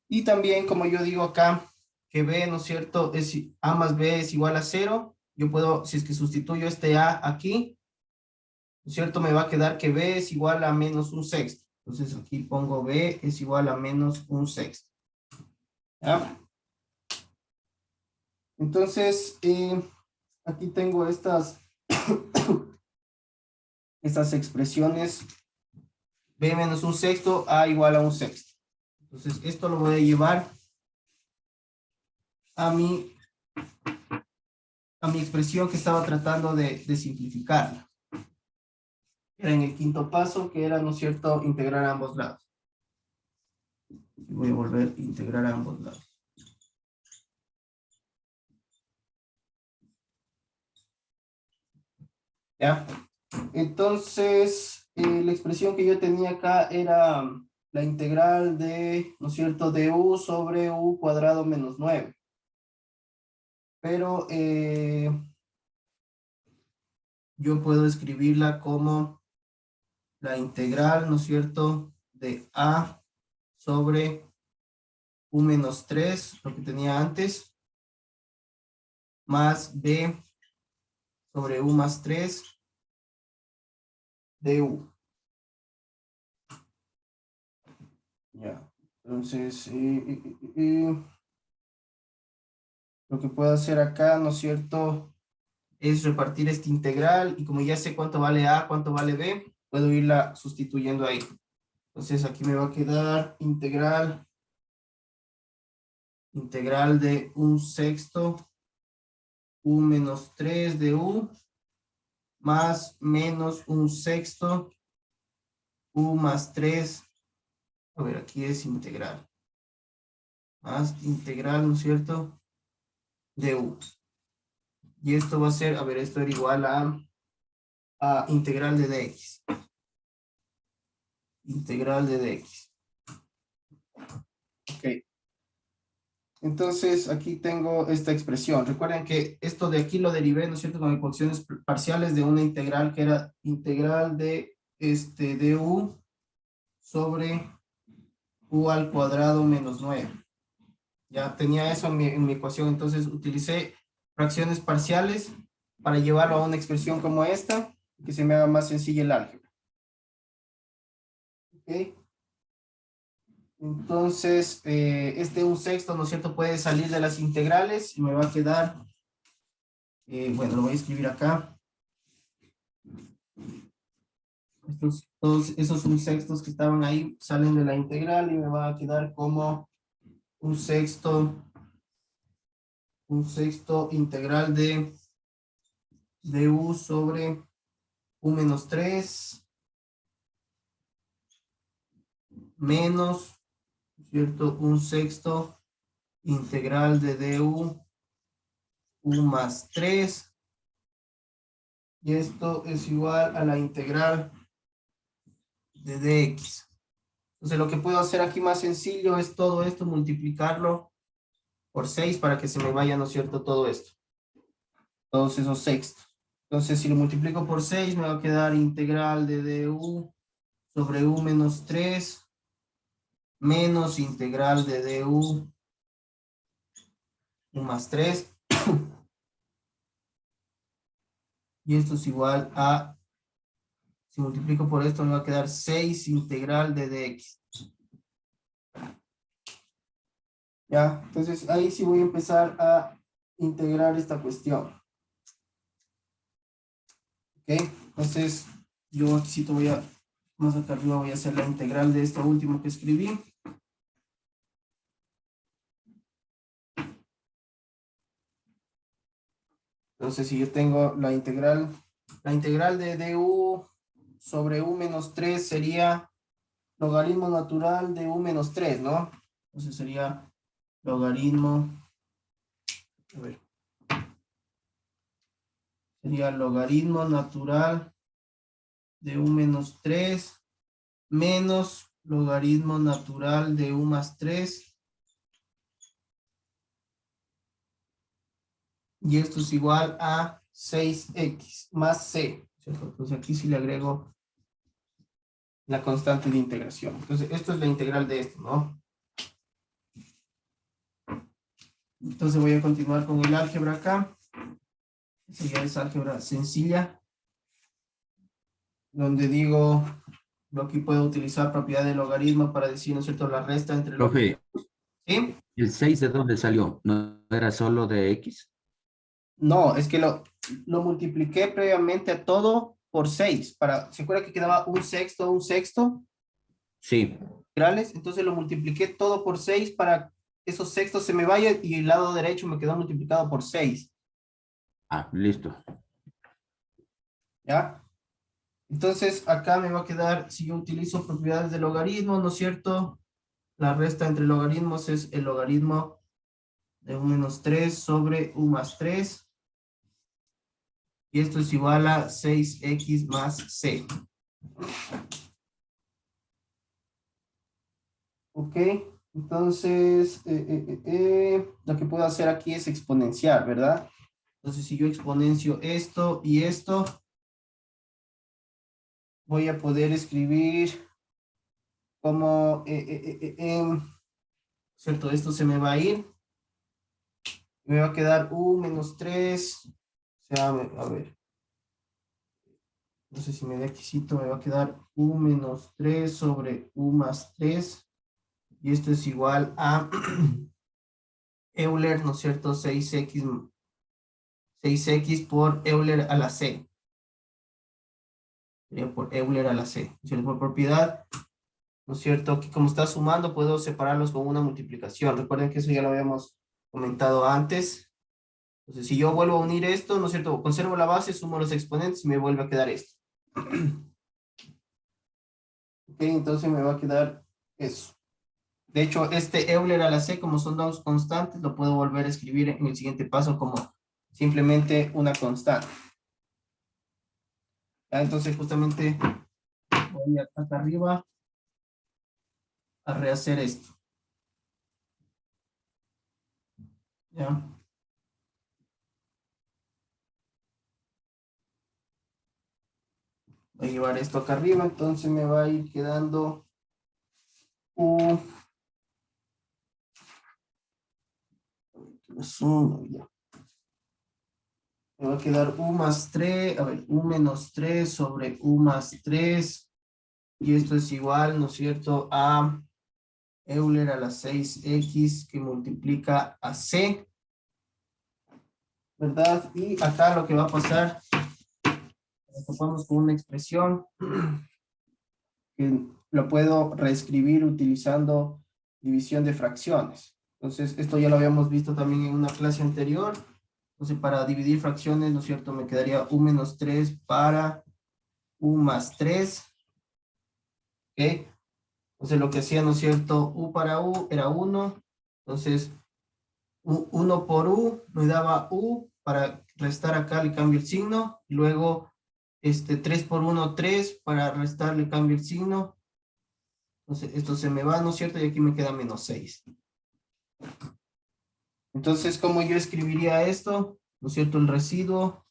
Y también, como yo digo acá, que B, ¿no es cierto?, A más B es igual a 0. Yo puedo, si es que sustituyo este A aquí, ¿no es cierto?, me va a quedar que B es igual a menos 1/6. Entonces aquí pongo B es igual a menos 1/6. ¿Ya? Entonces, aquí tengo estas expresiones. B menos 1/6, A igual a 1/6. Entonces, esto lo voy a llevar a mi expresión que estaba tratando de simplificar. Era en el quinto paso, que era, ¿no es cierto?, integrar a ambos lados. Voy a volver a integrar a ambos lados. ¿Ya? Entonces, la expresión que yo tenía acá era la integral de, ¿no es cierto?, de u sobre u cuadrado menos 9. Pero yo puedo escribirla como la integral, ¿no es cierto?, de A sobre U menos 3, lo que tenía antes, más B sobre U más 3 de U. Ya, entonces, lo que puedo hacer acá, ¿no es cierto?, es repartir esta integral, y como ya sé cuánto vale A, cuánto vale B, puedo irla sustituyendo ahí. Entonces aquí me va a quedar integral de 1/6 U menos 3 de U, más menos 1/6 U más 3, a ver, aquí es integral, más integral, ¿no es cierto?, de U. Y esto va a ser, a ver, esto era igual a integral de dx. Integral de dx. Ok. Entonces, aquí tengo esta expresión. Recuerden que esto de aquí lo derivé, ¿no es cierto?, con ecuaciones parciales de una integral que era integral de du sobre u al cuadrado menos 9. Ya tenía eso en mi ecuación, entonces utilicé fracciones parciales para llevarlo a una expresión como esta, que se me haga más sencilla el álgebra. ¿Ok? Entonces, este 1/6, ¿no es cierto?, puede salir de las integrales y me va a quedar, bueno, lo voy a escribir acá. Todos esos 1/6 que estaban ahí salen de la integral y me va a quedar como 1/6 integral de u sobre u menos 3 menos, ¿cierto?, 1/6 integral de du u más 3, y esto es igual a la integral de dx. Entonces lo que puedo hacer aquí más sencillo es todo esto, multiplicarlo por 6 para que se me vaya, ¿no es cierto?, todo esto. Todos esos sextos. Entonces si lo multiplico por 6 me va a quedar integral de du sobre u menos 3 menos integral de du u más 3. Y esto es igual a, si multiplico por esto me va a quedar 6 integral de dx. Ya, entonces ahí sí voy a empezar a integrar esta cuestión. Ok, entonces yo aquí sí te voy a, más acá arriba voy a hacer la integral de esto último que escribí. Entonces si yo tengo la integral de du sobre u menos 3 sería logaritmo natural de u menos 3, ¿no? Entonces sería logaritmo, a ver, sería logaritmo natural de u menos 3 menos logaritmo natural de u más 3. Y esto es igual a 6x más c, ¿cierto? Entonces aquí sí le agrego la constante de integración. Entonces esto es la integral de esto, ¿no? Entonces voy a continuar con el álgebra acá. Esa ya es álgebra sencilla, donde digo, yo aquí puedo utilizar propiedad de logaritmo para decir, ¿no es cierto?, la resta entre los... Profe, ¿Sí? ¿el 6 de dónde salió? ¿No era solo de X? No, es que lo multipliqué previamente a todo por 6. ¿Se acuerda que quedaba 1/6? Sí. Integrales, entonces lo multipliqué todo por 6 para esos sextos se me vayan y el lado derecho me quedó multiplicado por 6. Ah, listo. ¿Ya? Entonces acá me va a quedar, si yo utilizo propiedades de logaritmo, ¿no es cierto? La resta entre logaritmos es el logaritmo de u menos 3 sobre u más 3. Y esto es igual a 6x más c. Ok, entonces lo que puedo hacer aquí es exponenciar, ¿verdad? Entonces si yo exponencio esto y esto, voy a poder escribir como, ¿cierto? Esto se me va a ir. Me va a quedar u menos 3. O sea, a ver. No sé si me da exquisito, me va a quedar u menos 3 sobre u más 3. Y esto es igual a Euler, ¿no es cierto? 6x por Euler a la C. Sería por Euler a la C. ¿Cierto? Por propiedad, ¿no es cierto? Que como está sumando, puedo separarlos con una multiplicación. Recuerden que eso ya lo habíamos comentado antes. Entonces, si yo vuelvo a unir esto, ¿no es cierto? Conservo la base, sumo los exponentes y me vuelve a quedar esto. Ok, entonces me va a quedar eso. De hecho, este Euler a la C, como son dos constantes, lo puedo volver a escribir en el siguiente paso como simplemente una constante. ¿Ya? Entonces, justamente voy acá arriba a rehacer esto. ¿Ya? Voy a llevar esto acá arriba, entonces me va a ir quedando U. Ya. Me va a quedar U más 3, a ver, U menos 3 sobre U más 3. Y esto es igual, ¿no es cierto?, a Euler a la 6x que multiplica a C, ¿verdad? Y acá lo que va a pasar, lo topamos con una expresión que lo puedo reescribir utilizando división de fracciones. Entonces, esto ya lo habíamos visto también en una clase anterior. Entonces, para dividir fracciones, ¿no es cierto?, me quedaría U menos 3 para U más 3. ¿Ok? Entonces, lo que hacía, ¿no es cierto?, U para U era 1. Entonces, 1 por U me daba U. Para restar acá le cambio el signo. Y luego, 3 por 1, 3. Para restar le cambio el signo. Entonces, esto se me va, ¿no es cierto? Y aquí me queda menos 6. Entonces, ¿cómo yo escribiría esto? ¿No es cierto? El residuo,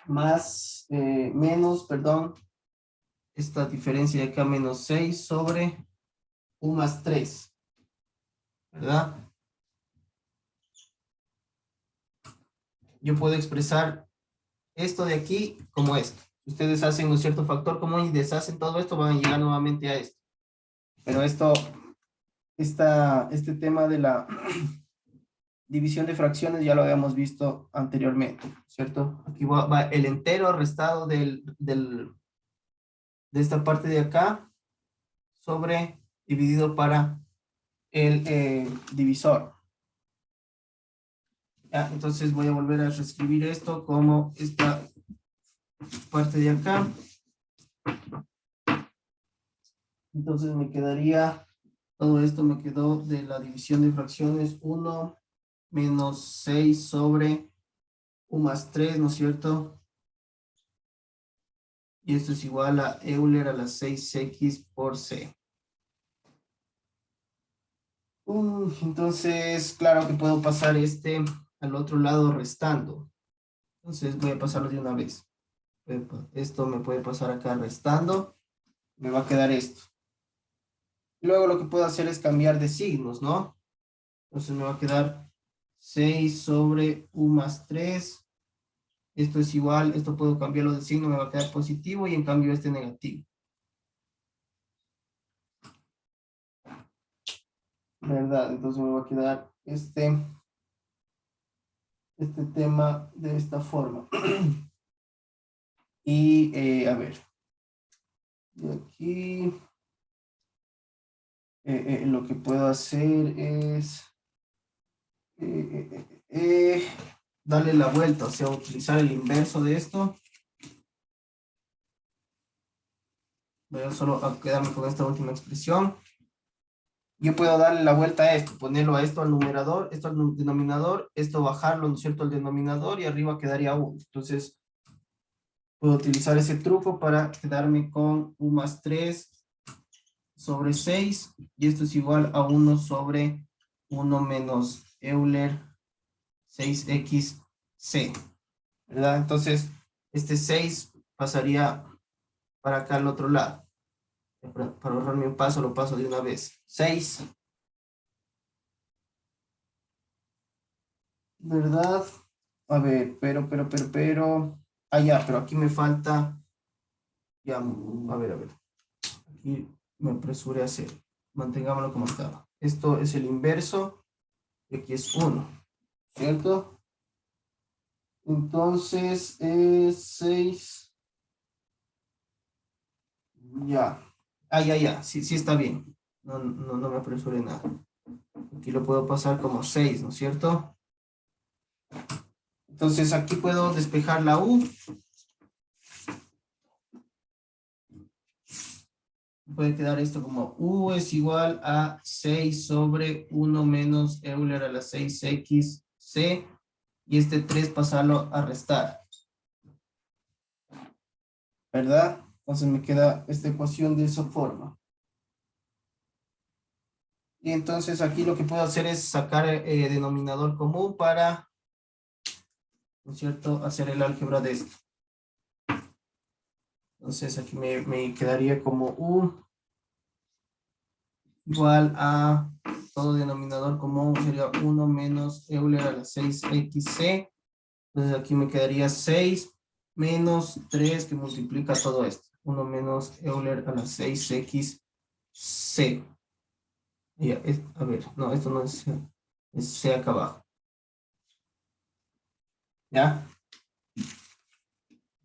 más, menos, perdón, esta diferencia de acá, menos 6 sobre U más 3, ¿verdad? Yo puedo expresar esto de aquí como esto. Ustedes hacen un cierto factor común y deshacen todo esto, van a llegar nuevamente a esto. Pero este tema de la división de fracciones ya lo habíamos visto anteriormente, ¿cierto? Aquí va el entero restado de esta parte de acá sobre dividido para el divisor. ¿Ya? Entonces voy a volver a reescribir esto como esta parte de acá. Entonces me quedaría, todo esto me quedó de la división de fracciones 1 menos 6 sobre U más 3, ¿no es cierto? Y esto es igual a Euler a la 6x por C. Entonces, claro que puedo pasar al otro lado restando. Entonces voy a pasarlo de una vez. Esto me puede pasar acá restando. Me va a quedar esto. Luego lo que puedo hacer es cambiar de signos, ¿no? Entonces me va a quedar 6 sobre U más 3. Esto es igual, esto puedo cambiarlo de signo, me va a quedar positivo y en cambio negativo. ¿Verdad? Entonces me va a quedar este tema de esta forma. Y a ver, de aquí lo que puedo hacer es darle la vuelta, o sea, utilizar el inverso de esto. Voy a solo quedarme con esta última expresión. Yo puedo darle la vuelta a esto, ponerlo a esto al numerador, esto al denominador, esto bajarlo, ¿no es cierto?, al denominador y arriba quedaría 1. Entonces, puedo utilizar ese truco para quedarme con U más 3 sobre 6 y esto es igual a 1 sobre 1 menos Euler 6xc. ¿verdad? Entonces, este 6 pasaría para acá al otro lado. Para ahorrarme un paso, lo paso de una vez. 6. ¿Verdad? A ver, pero. Ah, ya, pero aquí me falta. Ya, a ver. Aquí me apresuré a hacer. Mantengámoslo como estaba. Esto es el inverso. Y aquí es 1. ¿Cierto? Entonces, es 6. Ya. Ah, ya. Sí está bien. No me apresuré nada. Aquí lo puedo pasar como 6, ¿no es cierto? Entonces aquí puedo despejar la U. Puede quedar esto como U es igual a 6 sobre 1 menos Euler a la 6xc. Y este 3 pasarlo a restar. ¿Verdad? Entonces me queda esta ecuación de esa forma. Y entonces aquí lo que puedo hacer es sacar denominador común para, ¿no es cierto?, hacer el álgebra de esto. Entonces aquí me quedaría como U igual a todo denominador común sería 1 menos Euler a la 6xc. Entonces aquí me quedaría 6 menos 3 que multiplica todo esto. 1 menos Euler a la 6xc. Ya, a ver, no, esto no es C acá abajo. ¿Ya?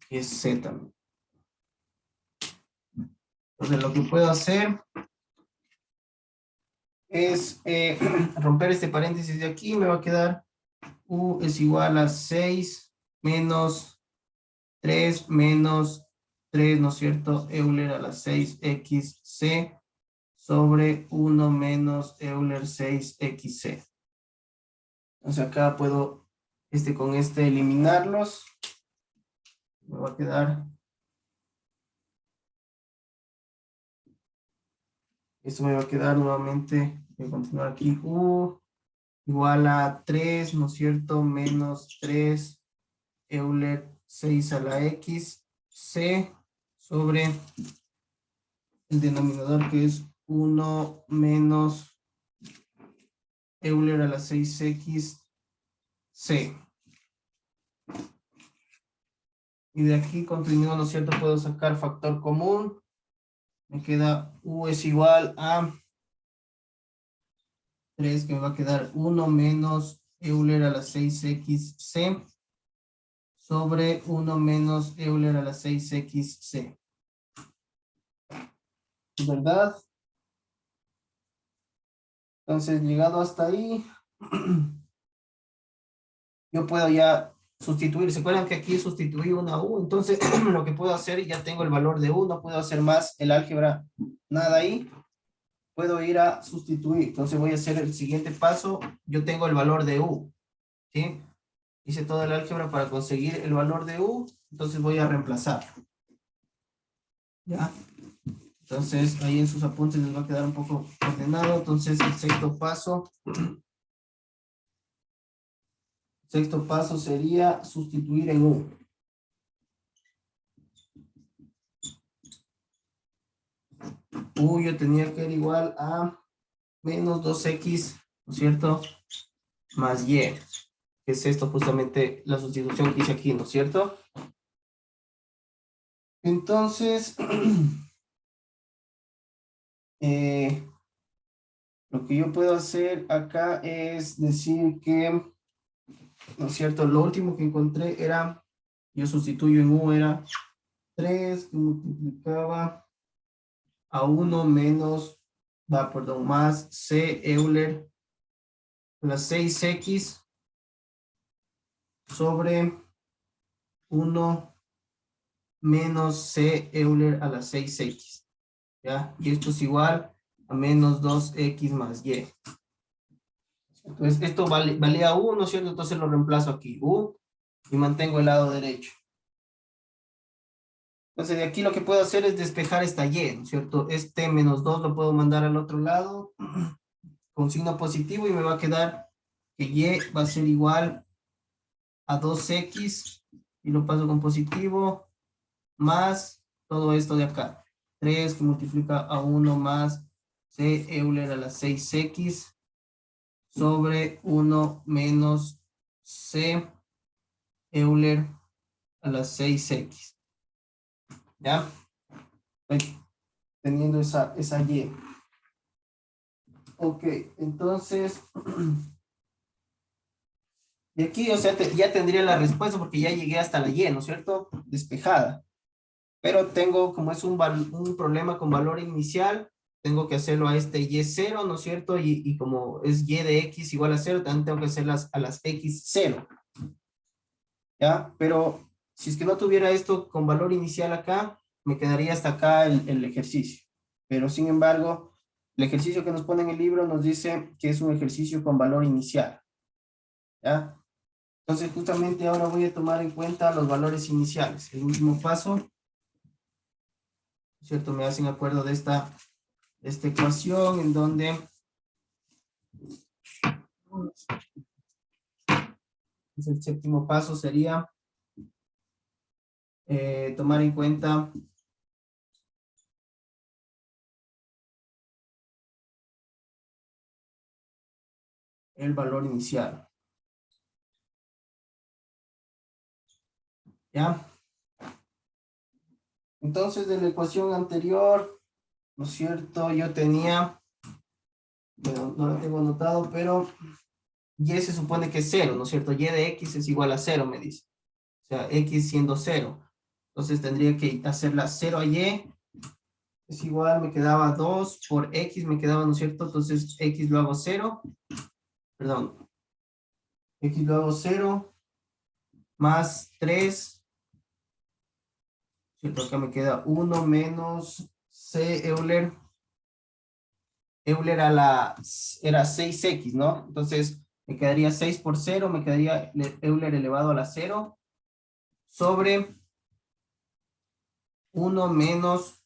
Y es C también. Entonces lo que puedo hacer es romper este paréntesis de aquí. Me va a quedar U es igual a 6 menos 3 menos 3, ¿no es cierto? Euler a la 6xc sobre 1 menos Euler 6xc. Entonces acá puedo con este eliminarlos. Me va a quedar. Esto me va a quedar nuevamente. Voy a continuar aquí. U igual a 3, ¿no es cierto? Menos 3 Euler 6 a la x c sobre el denominador que es 1 menos Euler a la 6x c. Y de aquí continúo, ¿no es cierto? Puedo sacar factor común. Me queda U es igual a 3, que me va a quedar 1 menos Euler a la 6xc sobre 1 menos Euler a la 6xc. ¿Verdad? Entonces, llegado hasta ahí, yo puedo ya sustituir. ¿Se acuerdan que aquí sustituí una U? Entonces, lo que puedo hacer, ya tengo el valor de U, no puedo hacer más el álgebra, nada ahí. Puedo ir a sustituir. Entonces, voy a hacer el siguiente paso. Yo tengo el valor de U, ¿sí? Hice todo el álgebra para conseguir el valor de U, entonces voy a reemplazar. ¿Ya? Entonces, ahí en sus apuntes les va a quedar un poco ordenado. Entonces, el sexto paso sería sustituir en U. U yo tenía que ir igual a menos 2x, ¿no es cierto? Más y, que es esto justamente la sustitución que hice aquí, ¿no es cierto? Entonces, lo que yo puedo hacer acá es decir que, ¿no es cierto? Lo último que encontré era, yo sustituyo en U, era 3 que multiplicaba a 1 menos, más C Euler a la 6x sobre 1 menos C Euler a la 6x. ¿Ya? Y esto es igual a menos 2x más y. Entonces, esto valía U, ¿no es cierto? Entonces lo reemplazo aquí, U, y mantengo el lado derecho. Entonces, de aquí lo que puedo hacer es despejar esta y, ¿no es cierto? Este menos 2 lo puedo mandar al otro lado con signo positivo y me va a quedar que y va a ser igual a 2x y lo paso con positivo, más todo esto de acá. 3 que multiplica a 1 más C Euler a la 6X sobre 1 menos C Euler a la 6X. ¿Ya? Estoy teniendo esa Y. Ok, entonces, y aquí, o sea, ya tendría la respuesta porque ya llegué hasta la Y, ¿no es cierto? Despejada. Pero tengo, como es un problema con valor inicial, tengo que hacerlo a este Y0, ¿no es cierto? Y como es Y de X igual a 0, también tengo que hacerlas a las X0. ¿Ya? Pero si es que no tuviera esto con valor inicial acá, me quedaría hasta acá el ejercicio. Pero sin embargo, el ejercicio que nos pone en el libro nos dice que es un ejercicio con valor inicial. ¿Ya? Entonces, justamente ahora voy a tomar en cuenta los valores iniciales. El último paso, ¿cierto? Me hacen acuerdo de esta ecuación en donde el séptimo paso sería tomar en cuenta el valor inicial. ¿Ya? Entonces, de la ecuación anterior, ¿no es cierto? Yo tenía, bueno, no lo tengo anotado, pero y se supone que es 0, ¿no es cierto? Y de X es igual a 0, me dice. O sea, X siendo 0. Entonces tendría que hacer la 0 a Y. Es igual, me quedaba 2 por X, me quedaba, ¿no es cierto? Entonces X lo hago 0. Perdón. X lo hago 0. Más 3. ¿Cierto? Acá me queda 1 menos C Euler. Euler era 6X, ¿no? Entonces me quedaría 6 por 0, me quedaría Euler elevado a la 0 sobre 1 menos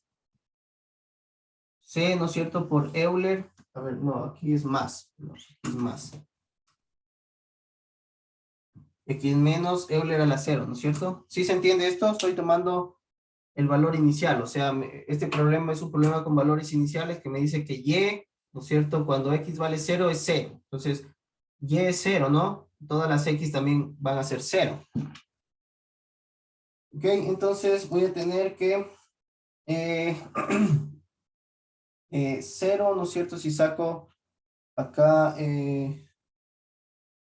C, ¿no es cierto? Por Euler. A ver, no, aquí es más. No, aquí es más. Aquí es menos Euler a la 0, ¿no es cierto? ¿Sí se entiende esto? Estoy tomando el valor inicial. O sea, este problema es un problema con valores iniciales que me dice que Y, ¿no es cierto? Cuando X vale 0 es 0. Entonces, Y es 0, ¿no? Todas las X también van a ser 0. Ok, entonces voy a tener que 0, ¿no es cierto? Si saco acá, ¿no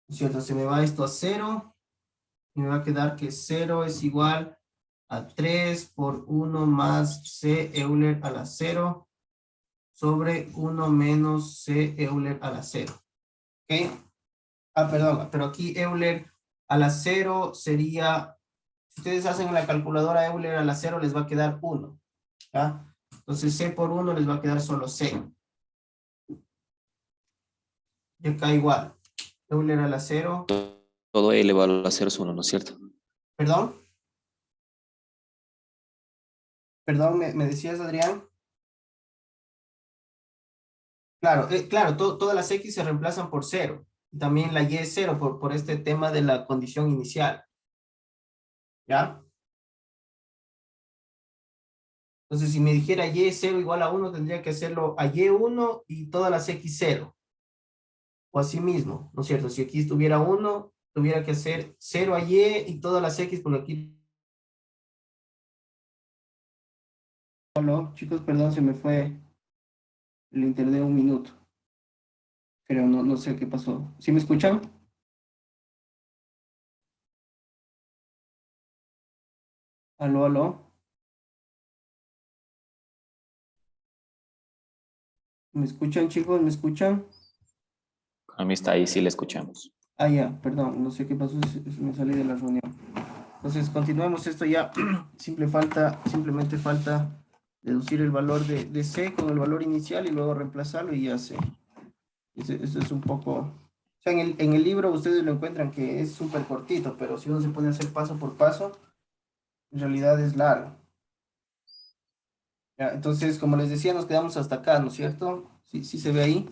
es cierto? Se me va esto a 0 y me va a quedar que 0 es igual a 3 por 1 más C Euler a la 0 sobre 1 menos C Euler a la 0. ¿Ok? Ah, perdón, pero aquí Euler a la 0 sería, si ustedes hacen la calculadora Euler a la 0 les va a quedar 1. ¿Ya? Entonces C por 1 les va a quedar solo C. Y acá igual. Euler a la 0. Todo elevado a 0 es 1, ¿no es cierto? Perdón. Perdón, ¿me decías, Adrián? Claro, claro, todas las X se reemplazan por 0. También la Y es 0 por este tema de la condición inicial. ¿Ya? Entonces, si me dijera Y es 0 igual a 1, tendría que hacerlo a Y1 y todas las X 0. O así mismo, ¿no es cierto? Si aquí estuviera 1, tuviera que hacer 0 a Y todas las X, porque aquí... Hola, chicos, perdón, se me fue el internet un minuto. Pero no sé qué pasó. ¿Sí me escuchan? Aló, aló. ¿Me escuchan, chicos? ¿Me escuchan? A mí está ahí, sí le escuchamos. Ah, ya, perdón, no sé qué pasó, me salí de la reunión. Entonces, continuemos esto ya. Simplemente falta deducir el valor de C con el valor inicial y luego reemplazarlo y ya sé. Eso es un poco... O sea, en el libro ustedes lo encuentran que es súper cortito, pero si uno se pone a hacer paso por paso, en realidad es largo. Ya, entonces, como les decía, nos quedamos hasta acá, ¿no es cierto? Sí, sí se ve ahí.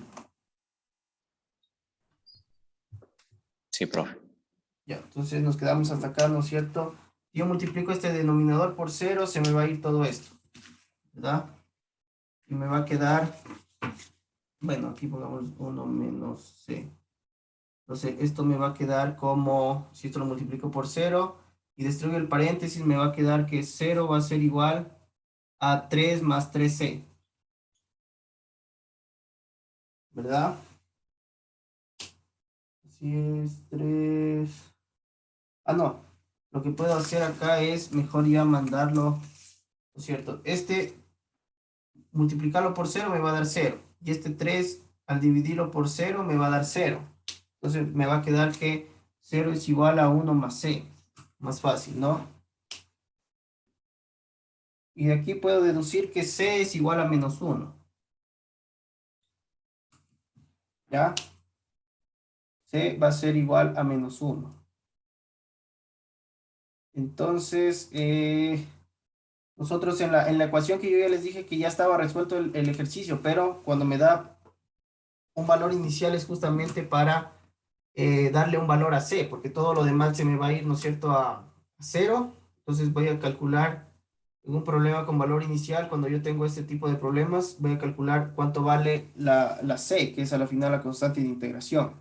Sí, profe. Ya, entonces nos quedamos hasta acá, ¿no es cierto? Si yo multiplico este denominador por 0, se me va a ir todo esto, ¿verdad? Y me va a quedar, bueno, aquí pongamos 1 menos c. Entonces, esto me va a quedar como, si esto lo multiplico por 0 y destruyo el paréntesis, me va a quedar que 0 va a ser igual a 3 más 3c, ¿verdad? Así es, 3. Ah, no. Lo que puedo hacer acá es mejor ya mandarlo, ¿no es cierto? Este, multiplicarlo por 0 me va a dar 0. Y este 3, al dividirlo por 0, me va a dar 0. Entonces, me va a quedar que 0 es igual a 1 más c. Más fácil, ¿no? Y de aquí puedo deducir que c es igual a menos 1. ¿Ya? C va a ser igual a menos 1. Entonces, nosotros en la ecuación que yo ya les dije que ya estaba resuelto el ejercicio, pero cuando me da un valor inicial es justamente para darle un valor a C, porque todo lo demás se me va a ir, ¿no es cierto?, a 0. Entonces voy a calcular en un problema con valor inicial, cuando yo tengo este tipo de problemas, voy a calcular cuánto vale la C, que es a la final la constante de integración.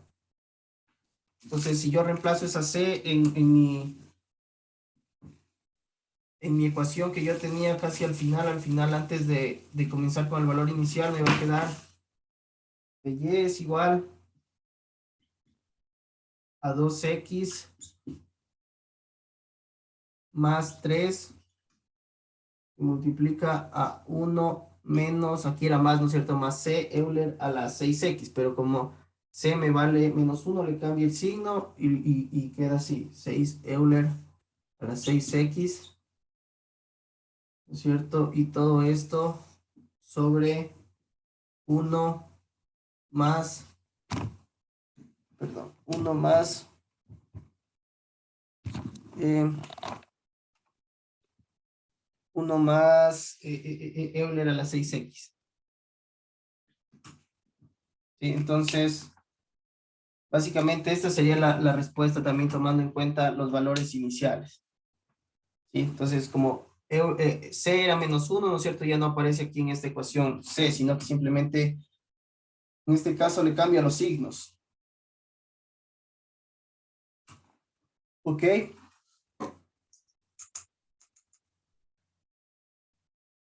Entonces, si yo reemplazo esa C en mi ecuación que yo tenía casi al final, antes de comenzar con el valor inicial, me va a quedar que y es igual a 2x más 3 multiplica a 1 menos, aquí era más, ¿no es cierto?, más c Euler a la 6x, pero como c me vale menos 1, le cambio el signo y queda así, 6 Euler a la 6x, ¿no es cierto? Y todo esto sobre 1 más, perdón, 1 más eh, 1 más Euler a la 6x. ¿Sí? Entonces, básicamente esta sería la respuesta también tomando en cuenta los valores iniciales. ¿Sí? Entonces, como C era menos 1, ¿no es cierto? Ya no aparece aquí en esta ecuación C, sino que simplemente en este caso le cambia los signos. ¿Ok?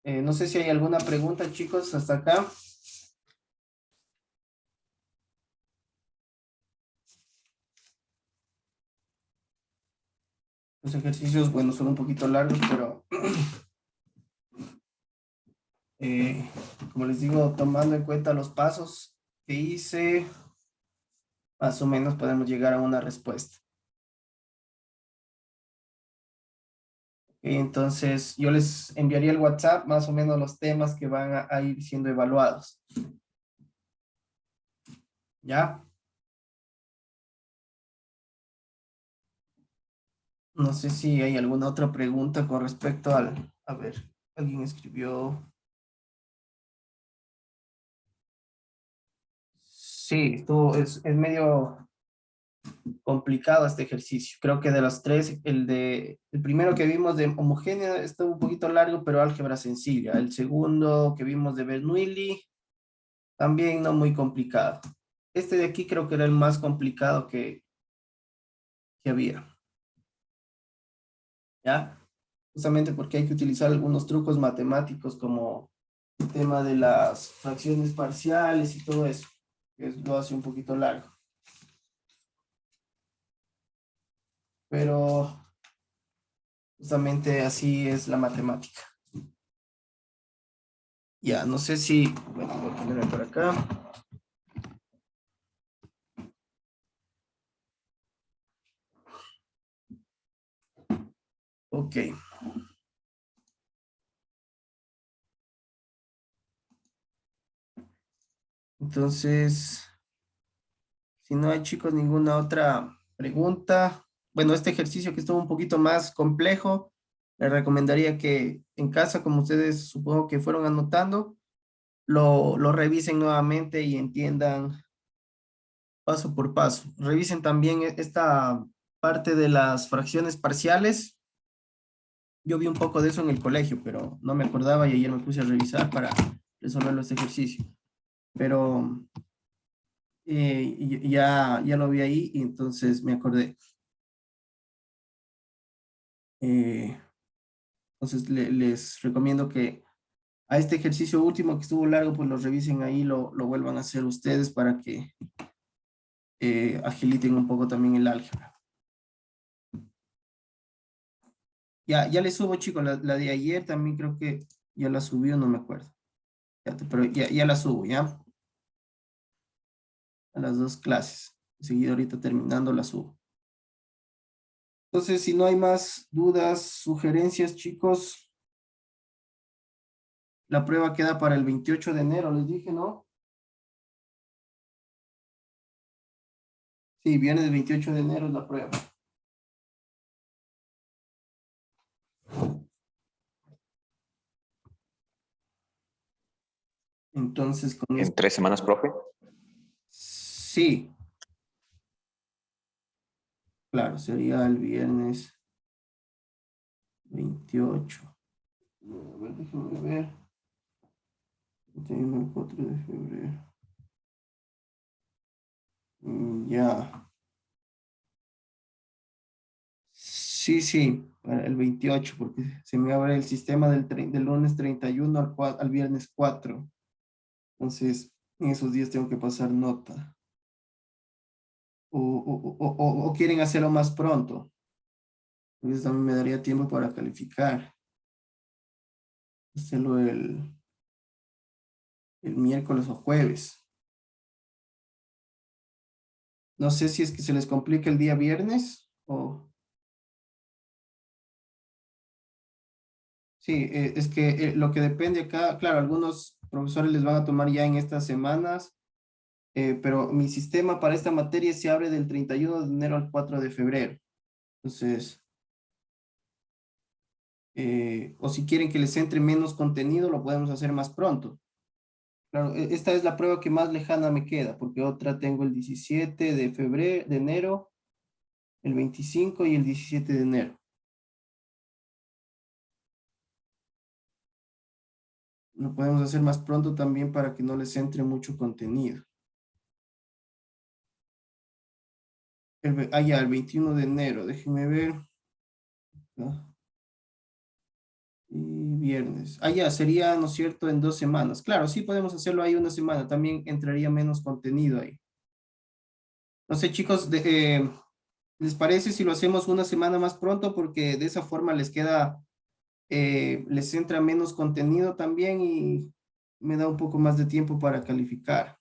No sé si hay alguna pregunta, chicos, hasta acá. Los ejercicios, bueno, son un poquito largos, pero como les digo, tomando en cuenta los pasos que hice, más o menos podemos llegar a una respuesta. Entonces, yo les enviaría el WhatsApp más o menos los temas que van a ir siendo evaluados. ¿Ya? No sé si hay alguna otra pregunta con respecto al... A ver, alguien escribió... Sí, esto es medio complicado este ejercicio. Creo que de los tres, el primero que vimos de homogénea estuvo un poquito largo, pero álgebra sencilla. El segundo que vimos de Bernoulli, también no muy complicado. Este de aquí creo que era el más complicado que había. ¿Ya? Justamente porque hay que utilizar algunos trucos matemáticos como el tema de las fracciones parciales y todo eso, que lo hace un poquito largo. Pero justamente así es la matemática. Ya, no sé si... Bueno, voy a ponerme por acá. Ok. Entonces, si no hay, chicos, ninguna otra pregunta. Bueno, este ejercicio que estuvo un poquito más complejo, les recomendaría que en casa, como ustedes supongo que fueron anotando, lo revisen nuevamente y entiendan paso por paso. Revisen también esta parte de las fracciones parciales, Yo vi un poco de eso en el colegio, pero no me acordaba y ayer me puse a revisar para resolver este ejercicio. Pero ya lo vi ahí y entonces me acordé. Entonces les recomiendo que a este ejercicio último que estuvo largo, pues lo revisen ahí, lo vuelvan a hacer ustedes para que agiliten un poco también el álgebra. Ya les subo, chicos, la de ayer también creo que ya la subió, no me acuerdo. Pero ya la subo, ¿ya? A las 2 clases. Enseguida ahorita terminando la subo. Entonces, si no hay más dudas, sugerencias, chicos, la prueba queda para el 28 de enero, les dije, ¿no? Sí, viene el 28 de enero es la prueba. Entonces, con ¿En 3 semanas, profe? Sí. Claro, sería el viernes 28. A ver, déjenme ver. 31 al 4 de febrero. Ya. Sí, para el 28, porque se me abre el sistema del lunes 31 al viernes 4. Entonces, en esos días tengo que pasar nota. O quieren hacerlo más pronto. Entonces también me daría tiempo para calificar. Hacerlo el miércoles o jueves. No sé si es que se les complica el día viernes o... Sí, es que lo que depende acá, claro, algunos profesores les van a tomar ya en estas semanas, pero mi sistema para esta materia se abre del 31 de enero al 4 de febrero. Entonces, o si quieren que les entre menos contenido, lo podemos hacer más pronto. Claro, esta es la prueba que más lejana me queda, porque otra tengo el 17 de febrero, de enero, el 25 y el 17 de enero. Lo podemos hacer más pronto también para que no les entre mucho contenido. Ya, el 21 de enero, déjenme ver. ¿No? Y viernes. Ya, sería, ¿no es cierto?, en 2 semanas. Claro, sí podemos hacerlo ahí una semana. También entraría menos contenido ahí. No sé, chicos, ¿les parece si lo hacemos una semana más pronto? Porque de esa forma les queda, les entra menos contenido también y me da un poco más de tiempo para calificar.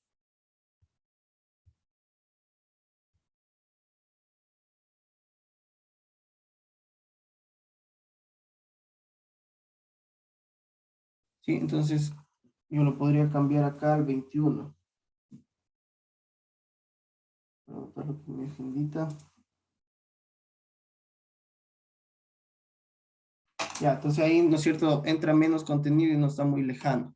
Sí, entonces yo lo podría cambiar acá al 21. Para anotarlo con mi agendita. Ya, entonces ahí, ¿no es cierto?, entra menos contenido y no está muy lejano.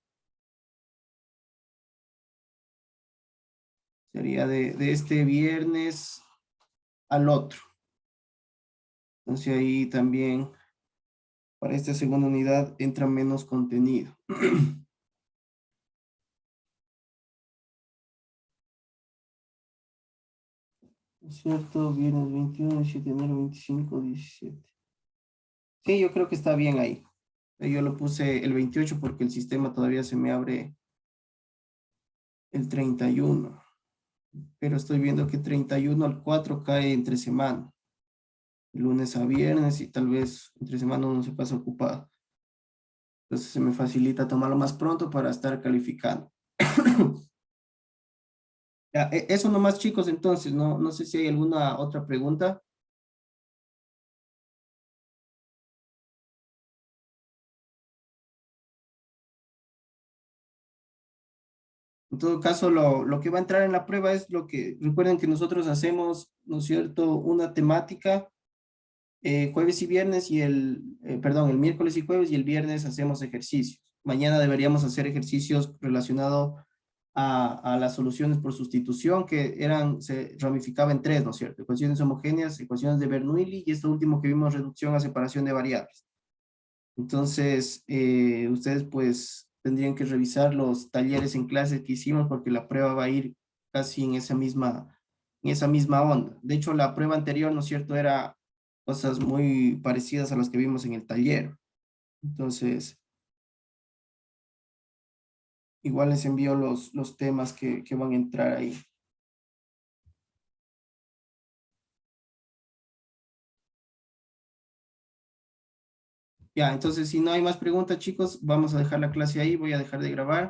Sería de este viernes al otro. Entonces ahí también, para esta segunda unidad, entra menos contenido. ¿Es cierto? Viernes 21, 17 de enero, 25, 17. Sí, yo creo que está bien ahí. Yo lo puse el 28 porque el sistema todavía se me abre el 31. Pero estoy viendo que 31 al 4 cae entre semana. Lunes a viernes y tal vez entre semana uno se pasa ocupado. Entonces se me facilita tomarlo más pronto para estar calificando. Ya, eso nomás, chicos, entonces, no sé si hay alguna otra pregunta. En todo caso, lo que va a entrar en la prueba es lo que, recuerden que nosotros hacemos, ¿no es cierto?, una temática jueves y viernes y perdón, el miércoles y jueves y el viernes hacemos ejercicios. Mañana deberíamos hacer ejercicios relacionados a las soluciones por sustitución que se ramificaba en 3, ¿no es cierto? Ecuaciones homogéneas, ecuaciones de Bernoulli y esto último que vimos, reducción a separación de variables. Entonces, ustedes pues tendrían que revisar los talleres en clase que hicimos porque la prueba va a ir casi en esa misma onda. De hecho, la prueba anterior, ¿no es cierto?, era cosas muy parecidas a las que vimos en el taller. Entonces, igual les envío los temas que van a entrar ahí. Ya, entonces si no hay más preguntas, chicos, vamos a dejar la clase ahí, voy a dejar de grabar.